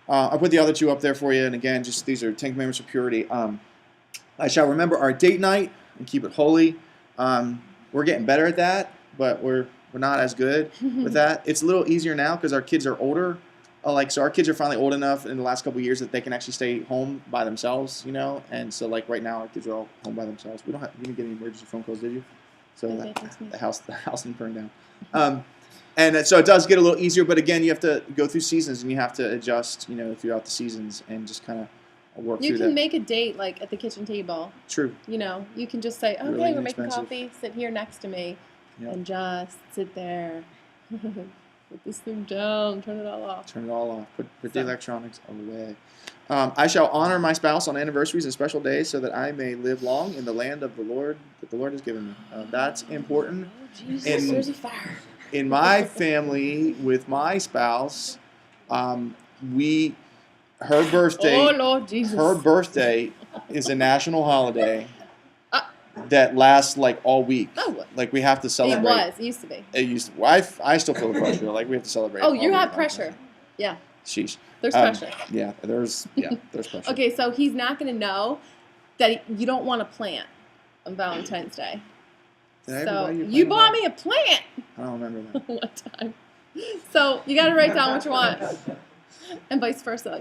I put the other 2 up there for you, and again, just these are 10 Commandments of purity. I shall remember our date night and keep it holy. We're getting better at that, but we're not as good with that. It's a little easier now because our kids are older. So our kids are finally old enough in the last couple of years that they can actually stay home by themselves, And so right now our kids are all home by themselves. You didn't get any emergency phone calls, did you? So the house didn't burn down. And so it does get a little easier, but again, you have to go through seasons, and you have to adjust, throughout the seasons, and just kind of work through that. You can make a date like at the kitchen table. True. You can just say, okay, Really we're making inexpensive. coffee, sit here next to me, and just sit there. Put this thing down, turn it all off. Turn it all off. Put the electronics away. I shall honor my spouse on anniversaries and special days, so that I may live long in the land of the Lord that the Lord has given me. That's important. Jesus, there's a fire. In my family, with my spouse, her birthday. Oh Lord Jesus. Her birthday is a national holiday that lasts all week. Oh. We have to celebrate. It used to be. It used to. Well, I still feel the pressure. We have to celebrate. Oh, all you week have long. pressure. Yeah. Sheesh. There's pressure. Yeah, there's pressure. Okay, so he's not going to know that you don't want a plant on Valentine's Day. Did I ever So buy you a you plant? bought me a plant I don't remember that. one time. So you got to write down what you want, and vice versa.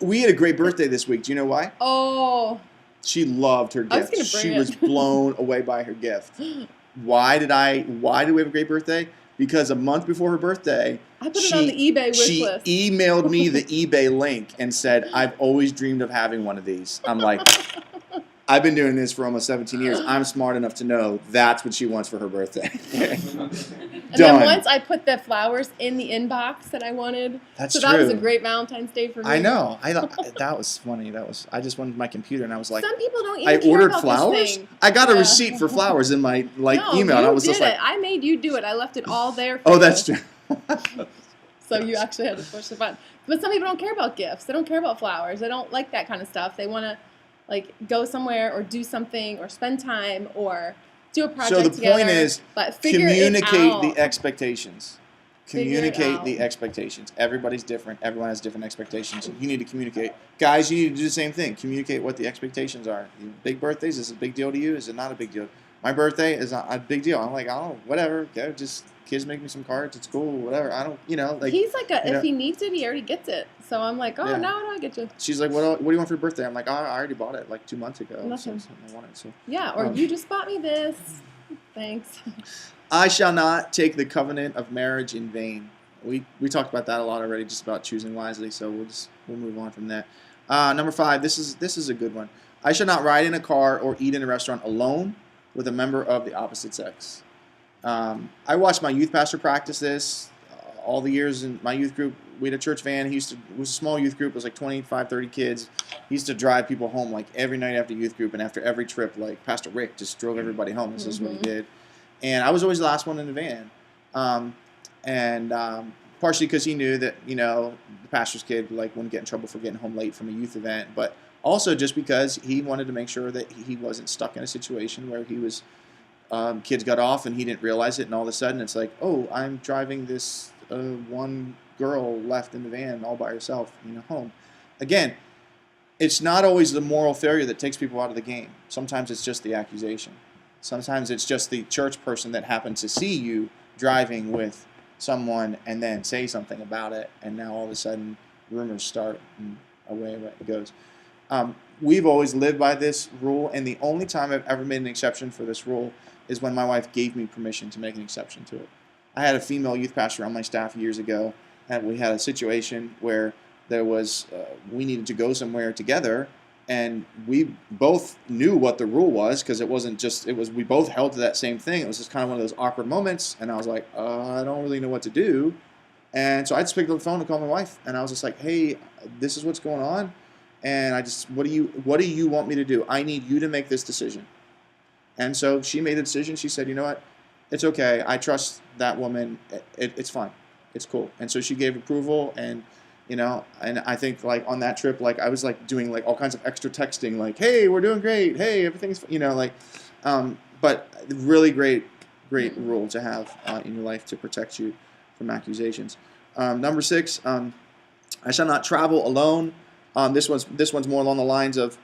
We had a great birthday this week. Do you know why? Oh. She loved her I was gift. gonna bring She it. was blown away by her gift. Why did we have a great birthday? Because a month before her birthday, I put it on the eBay wish she list. emailed me the eBay link and said, I've always dreamed of having one of these. I'm like, I've been doing this for almost 17 years. I'm smart enough to know that's what she wants for her birthday. And then once I put the flowers in the inbox that I wanted. That's so that was a true. great Valentine's Day for me. I know. That was funny. I just wanted my computer, and I was like, Some people don't even I care ordered about flowers. this thing. I got a Yeah. receipt for flowers in my No, email. you And I was did just like, it. I made you do it. I left it all there for oh, you. that's true. So you actually had to push the button. But some people don't care about gifts. They don't care about flowers. They don't like that kind of stuff. They want to go somewhere or do something or spend time or do a project So the together. point is, but figure communicate it out. the expectations. Figure it Communicate out. the expectations. Everybody's different. Everyone has different expectations. You need to communicate. Guys, you need to do the same thing. Communicate what the expectations are. Big birthdays, is it a big deal to you? Is it not a big deal? My birthday is not a big deal. I'm like, oh, whatever. Go, just kids make me some cards at school, whatever. I don't, like. He's like you know- if he needs it, he already gets it. So I'm like, oh, Yeah. now do I get you? She's like, what do you want for your birthday? I'm like, oh, I already bought it like 2 months ago. Nothing. So I want it. So Yeah, or Um, you just bought me this. Thanks. I shall not take the covenant of marriage in vain. We talked about that a lot already, just about choosing wisely. So we'll move on from that. Number 5. This is a good one. I shall not ride in a car or eat in a restaurant alone with a member of the opposite sex. I watched my youth pastor practice this all the years in my youth group. We had a church van. It was a small youth group. It was like 25, 30 kids. He used to drive people home like every night after youth group, and after every trip, like Pastor Rick just drove everybody home. This is what he did. And I was always the last one in the van. Partially because he knew that, the pastor's kid wouldn't get in trouble for getting home late from a youth event, but also just because he wanted to make sure that he wasn't stuck in a situation where he was kids got off and he didn't realize it, and all of a sudden it's like, oh, I'm driving this one girl left in the van all by herself, home. Again, it's not always the moral failure that takes people out of the game. Sometimes it's just the accusation. Sometimes it's just the church person that happened to see you driving with someone and then say something about it, and now all of a sudden rumors start and away it goes. We've always lived by this rule, and the only time I've ever made an exception for this rule is when my wife gave me permission to make an exception to it. I had a female youth pastor on my staff years ago, and we had a situation where there was we needed to go somewhere together, and we both knew what the rule was, because we both held to that same thing. It was just kind of one of those awkward moments, and I was like, I don't really know what to do. And so I just picked up the phone and called my wife, and I was just like, hey, this is what's going on, and what do you want me to do? I need you to make this decision. And so she made the decision. She said, you know what, it's okay. I trust that woman. It's fine. It's cool. And so she gave approval, and and I think on that trip, I was doing all kinds of extra texting, hey, we're doing great. Hey, everything's, but really great rule to have in your life to protect you from accusations. Number 6, I shall not travel alone. This one's more along the lines of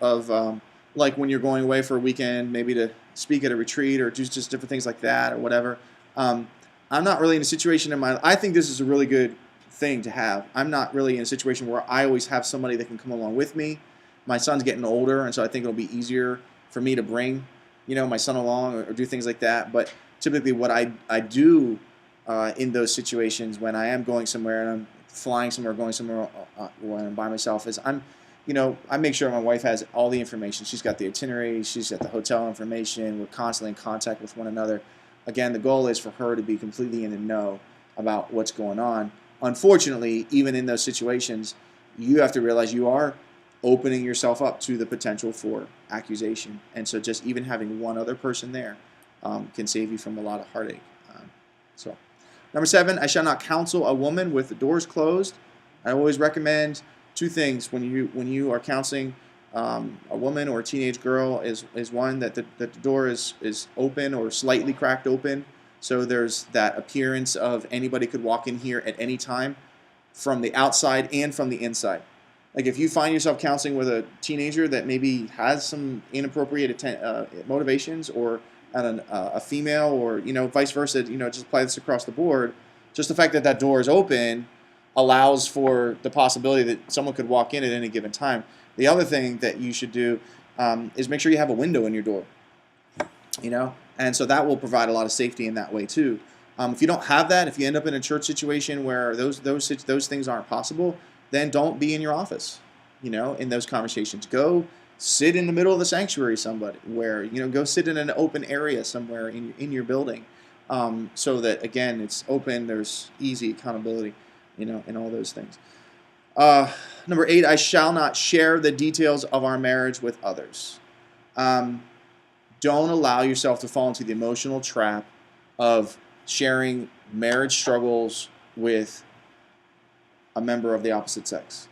when you're going away for a weekend, maybe to speak at a retreat or do just different things like that or whatever. I'm not really in a situation I think this is a really good thing to have. I'm not really in a situation where I always have somebody that can come along with me. My son's getting older, and so I think it'll be easier for me to bring, my son along or do things like that. But typically what I do in those situations when I am going somewhere and I'm flying somewhere, going somewhere when I'm by myself, is I make sure my wife has all the information. She's got the itinerary, she's got the hotel information. We're constantly in contact with one another. Again, the goal is for her to be completely in the know about what's going on. Unfortunately, even in those situations, you have to realize you are opening yourself up to the potential for accusation. And so just even having one other person there can save you from a lot of heartache. Number 7, I shall not counsel a woman with the doors closed. I always recommend 2 things when you are counseling a woman or a teenage girl is one, that the door is open or slightly cracked open. So there's that appearance of anybody could walk in here at any time from the outside and from the inside. If you find yourself counseling with a teenager that maybe has some inappropriate motivations, or a female, or vice versa, just apply this across the board. Just the fact that door is open allows for the possibility that someone could walk in at any given time. The other thing that you should do is make sure you have a window in your door. And so that will provide a lot of safety in that way too. If you don't have that, if you end up in a church situation where those things aren't possible, then don't be in your office. In those conversations, go sit in the middle of the sanctuary, go sit in an open area somewhere in your building, so that again it's open. There's easy accountability, and all those things. Number 8, I shall not share the details of our marriage with others. Don't allow yourself to fall into the emotional trap of sharing marriage struggles with a member of the opposite sex.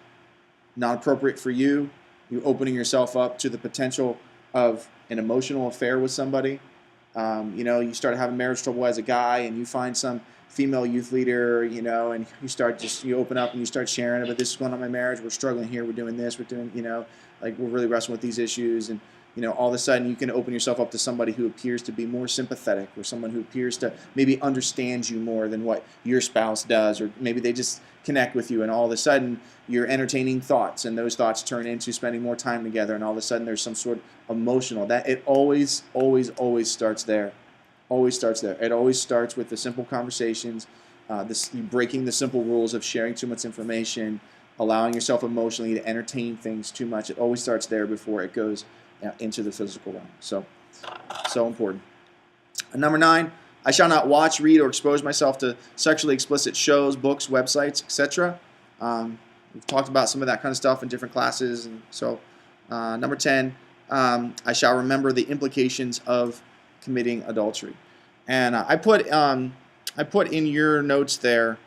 Not appropriate for you. You're opening yourself up to the potential of an emotional affair with somebody. You start having marriage trouble as a guy, and you find some female youth leader, and you open up and you start sharing about this is going on in my marriage. We're struggling here. We're doing this. We're doing, we're really wrestling with these issues. And all of a sudden you can open yourself up to somebody who appears to be more sympathetic, or someone who appears to maybe understands you more than what your spouse does, or maybe they just connect with you, and all of a sudden you're entertaining thoughts, and those thoughts turn into spending more time together, and all of a sudden there's some sort of emotional. That it always starts there. Always starts there. It always starts with the simple conversations, breaking the simple rules of sharing too much information, allowing yourself emotionally to entertain things too much. It always starts there before it goes into the physical realm. So important. And number 9, I shall not watch, read, or expose myself to sexually explicit shows, books, websites, etc. We've talked about some of that kind of stuff in different classes. And so, number 10, I shall remember the implications of committing adultery. And I put in your notes there,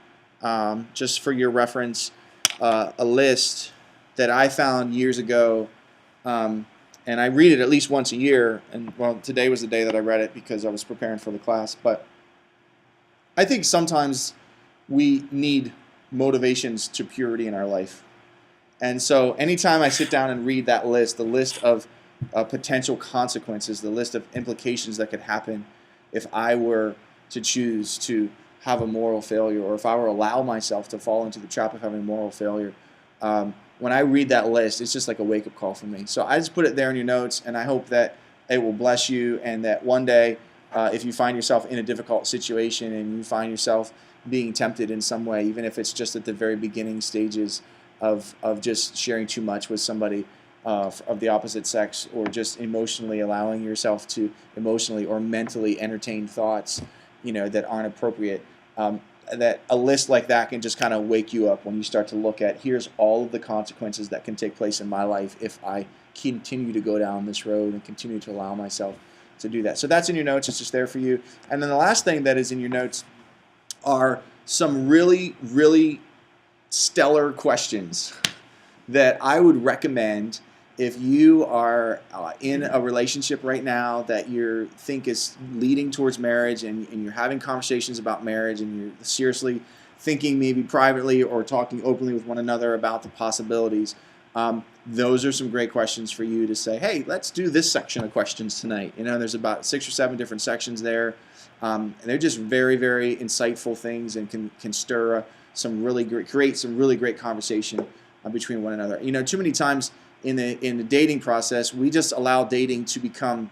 just for your reference, a list that I found years ago, and I read it at least once a year. And well, today was the day that I read it because I was preparing for the class. But I think sometimes we need motivations to purity in our life. And so anytime I sit down and read that list, the list of potential consequences, the list of implications that could happen if I were to choose to have a moral failure, or if I were to allow myself to fall into the trap of having a moral failure, when I read that list, it's just like a wake-up call for me. So I just put it there in your notes, and I hope that it will bless you, and that one day, if you find yourself in a difficult situation and you find yourself being tempted in some way, even if it's just at the very beginning stages of just sharing too much with somebody of the opposite sex, or just emotionally allowing yourself to emotionally or mentally entertain thoughts, that aren't appropriate, that a list like that can just kind of wake you up when you start to look at, here's all of the consequences that can take place in my life if I continue to go down this road and continue to allow myself to do that. So that's in your notes. It's just there for you. And then the last thing that is in your notes are some really, really stellar questions that I would recommend if you are in a relationship right now that you think is leading towards marriage, and you're having conversations about marriage, and you're seriously thinking maybe privately or talking openly with one another about the possibilities. Those are some great questions for you to say, hey, let's do this section of questions tonight. There's about 6 or 7 different sections there. And they're just very, very insightful things, and can stir create some really great conversation between one another. Too many times in the dating process, we just allow dating to become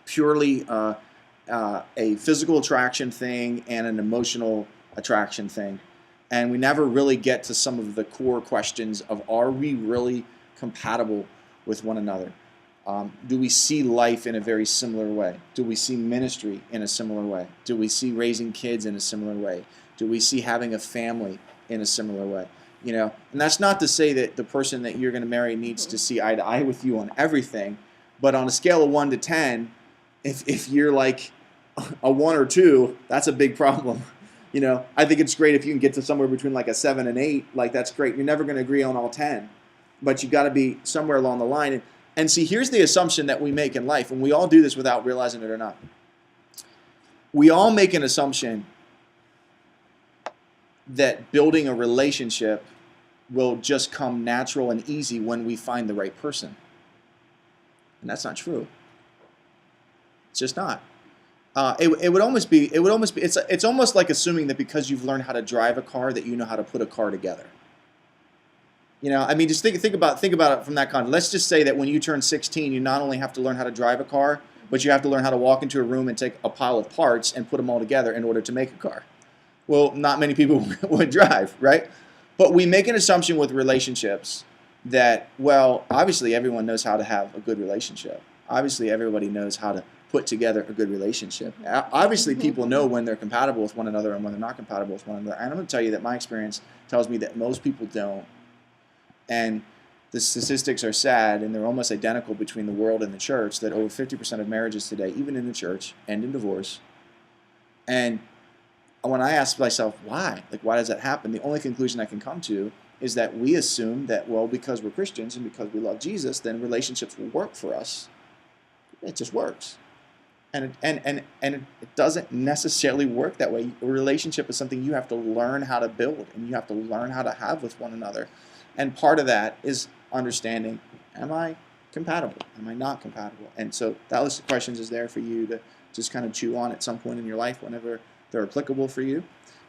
purely a physical attraction thing and an emotional attraction thing. And we never really get to some of the core questions of, are we really compatible with one another? Do we see life in a very similar way? Do we see ministry in a similar way? Do we see raising kids in a similar way? Do we see having a family in a similar way? And that's not to say that the person that you're going to marry needs to see eye to eye with you on everything, but on a scale of 1 to 10, if you're like a 1 or 2, that's a big problem. I think it's great if you can get to somewhere between like a 7 and 8. Like, that's great. You're never going to agree on all 10, but you got to be somewhere along the line. And see, here's the assumption that we make in life, and we all do this without realizing it or not. We all make an assumption that building a relationship will just come natural and easy when we find the right person. And that's not true. It's just not. It would almost be. It's almost like assuming that because you've learned how to drive a car that you know how to put a car together. Just think about it from that context. Let's just say that when you turn 16, you not only have to learn how to drive a car, but you have to learn how to walk into a room and take a pile of parts and put them all together in order to make a car. Well, not many people would drive, right? But we make an assumption with relationships that, well, obviously everyone knows how to have a good relationship. Obviously everybody knows how to put together a good relationship. Obviously people know when they're compatible with one another and when they're not compatible with one another. And I'm going to tell you that my experience tells me that most people don't. And the statistics are sad, and they're almost identical between the world and the church, that over 50% of marriages today, even in the church, end in divorce. And when I ask myself, why? Why does that happen? The only conclusion I can come to is that we assume that, well, because we're Christians and because we love Jesus, then relationships will work for us. It just works. And it doesn't necessarily work that way. A relationship is something you have to learn how to build, and you have to learn how to have with one another. And part of that is understanding, am I compatible? Am I not compatible? And so that list of questions is there for you to just kind of chew on at some point in your life whenever they're applicable for you.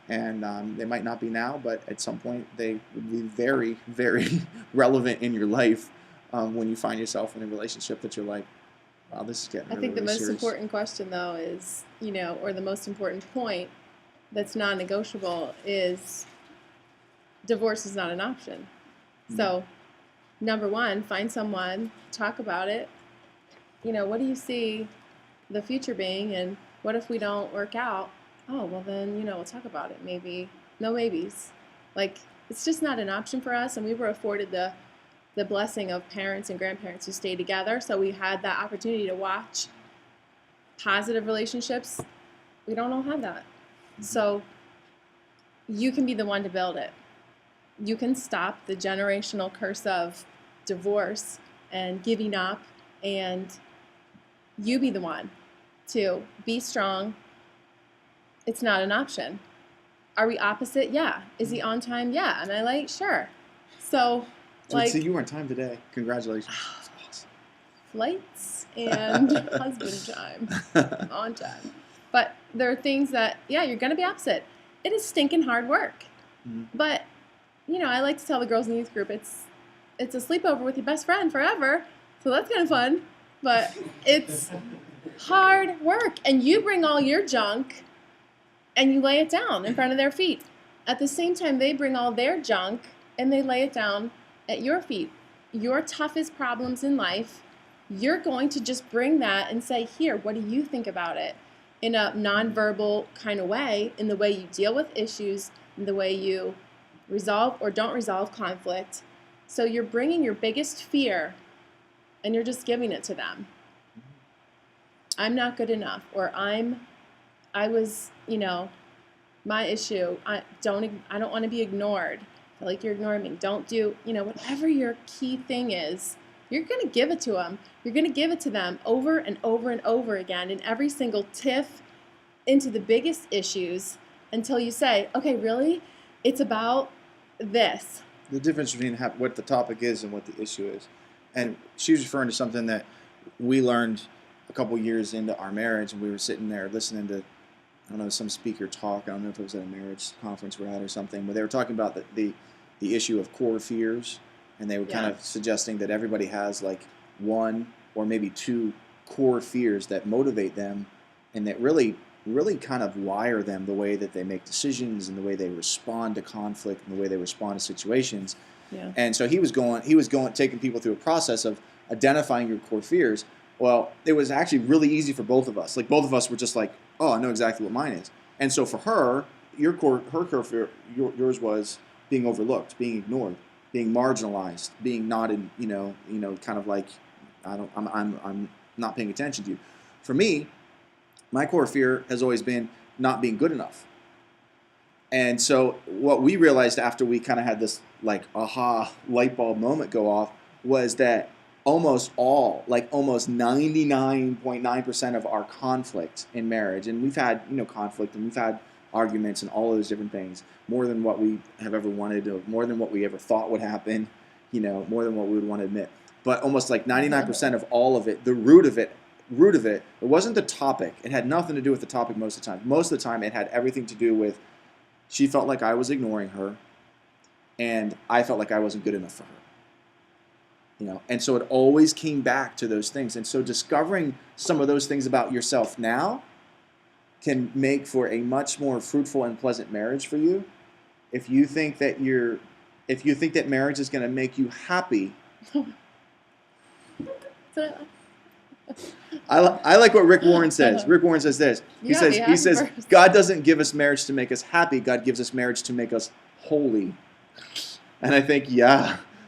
And they might not be now, but at some point they would be very, very relevant in your life when you find yourself in a relationship that you're like, wow, this is getting I really, think the really most serious. important question, though, is, or the most important point that's non-negotiable is divorce is not an option. So, number one, find someone, talk about it. What do you see the future being, and what if we don't work out? Oh, well then, we'll talk about it. Maybe, no maybes. Like, it's just not an option for us, and we were afforded the blessing of parents and grandparents who stayed together, so we had that opportunity to watch positive relationships. We don't all have that. So you can be the one to build it. You can stop the generational curse of divorce and giving up, and you be the one to be strong. It's not an option. Are we opposite? Yeah. Is he on time? Yeah. Am I late? Sure. So, So you were on time today. Congratulations. That's awesome. flights and husband time on time. But there are things that, you're going to be opposite. It is stinking hard work. But, I like to tell the girls in the youth group, it's a sleepover with your best friend forever. So that's kind of fun. But it's hard work. And you bring all your junk and you lay it down in front of their feet. At the same time, they bring all their junk and they lay it down at your feet. Your toughest problems in life, you're going to just bring that and say, here, what do you think about it? In a nonverbal kind of way, in the way you deal with issues, in the way you resolve or don't resolve conflict. So you're bringing your biggest fear and you're just giving it to them. I'm not good enough, or I was, my issue. I don't want to be ignored. I feel like you're ignoring me. Don't do, whatever your key thing is, you're going to give it to them. You're going to give it to them over and over and over again in every single tiff into the biggest issues until you say, okay, really? It's about this. The difference between what the topic is and what the issue is. And she was referring to something that we learned a couple years into our marriage, and we were sitting there listening to, I don't know, some speaker talk. I don't know if it was at a marriage conference we're at or something, but they were talking about the issue of core fears, and they were kind of suggesting that everybody has like one or maybe two core fears that motivate them and that really kind of wire them the way that they make decisions and the way they respond to conflict and the way they respond to situations. Yeah. And so he was taking people through a process of identifying your core fears. Well, it was actually really easy for both of us. Like, both of us were just like, oh, I know exactly what mine is. And so for her, her core fear, yours was being overlooked, being ignored, being marginalized, being not in, kind of like, I'm not paying attention to you. For me, my core fear has always been not being good enough. And so what we realized after we kind of had this like aha light bulb moment go off was that almost 99.9% of our conflict in marriage, and we've had conflict and we've had arguments and all those different things, more than what we have ever wanted, or more than what we ever thought would happen, more than what we would want to admit. But almost like 99% of all of it, the root of it, it wasn't the topic. It had nothing to do with the topic most of the time. Most of the time it had everything to do with she felt like I was ignoring her and I felt like I wasn't good enough for her. And so it always came back to those things. And so discovering some of those things about yourself now can make for a much more fruitful and pleasant marriage for you. If you think that marriage is going to make you happy, I like what Rick Warren says. Rick Warren says this. He says God doesn't give us marriage to make us happy. God gives us marriage to make us holy. And I think,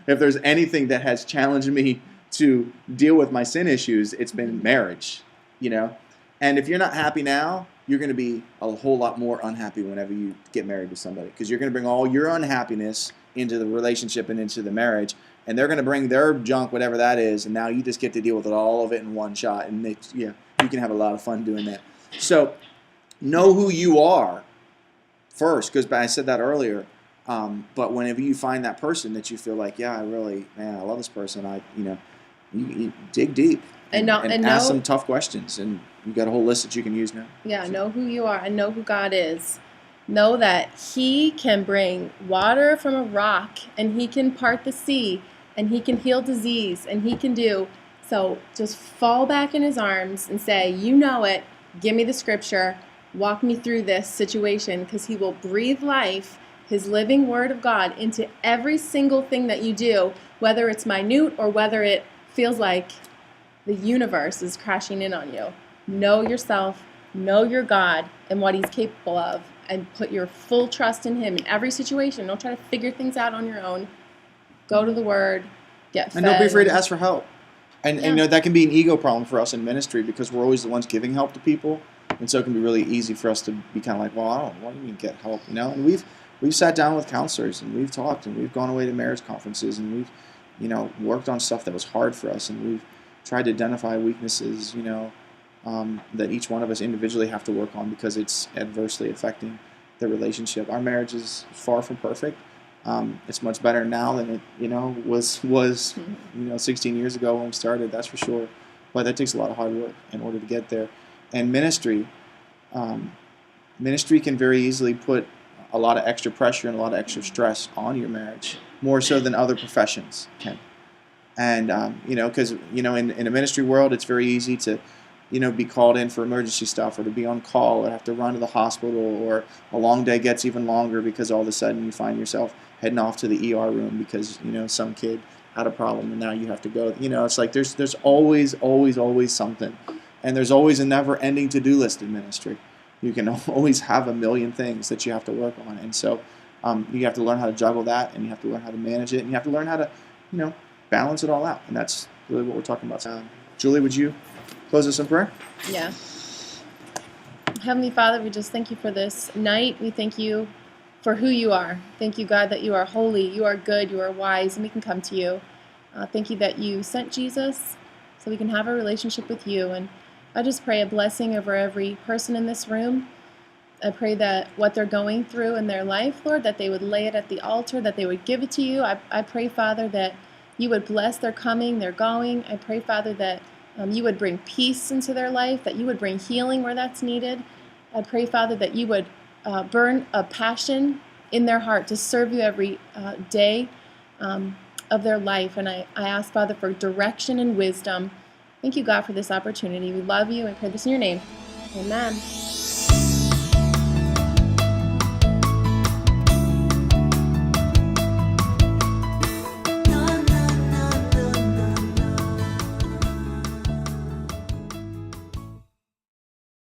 if there's anything that has challenged me to deal with my sin issues, it's been marriage, And if you're not happy now, you're going to be a whole lot more unhappy whenever you get married to somebody, because you're going to bring all your unhappiness into the relationship and into the marriage, and they're going to bring their junk, whatever that is, and now you just get to deal with all of it in one shot, and you can have a lot of fun doing that. So know who you are first, because I said that earlier. But whenever you find that person that you feel like, I love this person, you dig deep And and know, ask some tough questions, and you got a whole list that you can use now. yeah, know who you are and know who God is. Know that He can bring water from a rock, and He can part the sea, and He can heal disease, and He can do. So just fall back in His arms and say, you know it, give me the scripture, walk me through this situation, because He will breathe life, His living word of God, into every single thing that you do, whether it's minute or whether it feels like the universe is crashing in on you. Know yourself, know your God and what He's capable of, and put your full trust in Him in every situation. Don't try to figure things out on your own. Go to the Word, get fed. And don't be afraid to ask for help. And Yeah. you know, that can be an ego problem for us in ministry, because we're always the ones giving help to people, and so it can be really easy for us to be kind of like, well, I don't know, what do you mean get help, you know? And we've sat down with counselors, and we've talked, and we've gone away to marriage conferences, and we've, you know, worked on stuff that was hard for us, and we've tried to identify weaknesses, you know, that each one of us individually have to work on, because it's adversely affecting the relationship. Our marriage is far from perfect. It's much better now than it, you know, was 16 years ago when we started. That's for sure. But that takes a lot of hard work in order to get there. And ministry can very easily put a lot of extra pressure and a lot of extra stress on your marriage, more so than other professions can. And you know, because you know, in a ministry world, it's very easy to, you know, be called in for emergency stuff, or to be on call, or have to run to the hospital, or a long day gets even longer because all of a sudden you find yourself heading off to the ER room because, you know, some kid had a problem and now you have to go. You know, it's like there's always something, and there's always a never-ending to-do list in ministry. You can always have a million things that you have to work on, and so you have to learn how to juggle that, and you have to learn how to manage it, and you have to learn how to, you know, balance it all out. And that's really what we're talking about. Julie, would you close us in prayer? Yeah. Heavenly Father, we just thank You for this night. We thank You for who You are. Thank You, God, that You are holy, You are good, You are wise, and we can come to You. Thank You that You sent Jesus so we can have a relationship with You. And I just pray a blessing over every person in this room. I pray that what they're going through in their life, Lord, that they would lay it at the altar, that they would give it to You. I pray, Father, that You would bless their coming, their going. I pray, Father, that You would bring peace into their life, that You would bring healing where that's needed. I pray, Father, that You would burn a passion in their heart to serve You every day of their life. And I ask, Father, for direction and wisdom. Thank You, God, for this opportunity. We love You and pray this in Your name. Amen.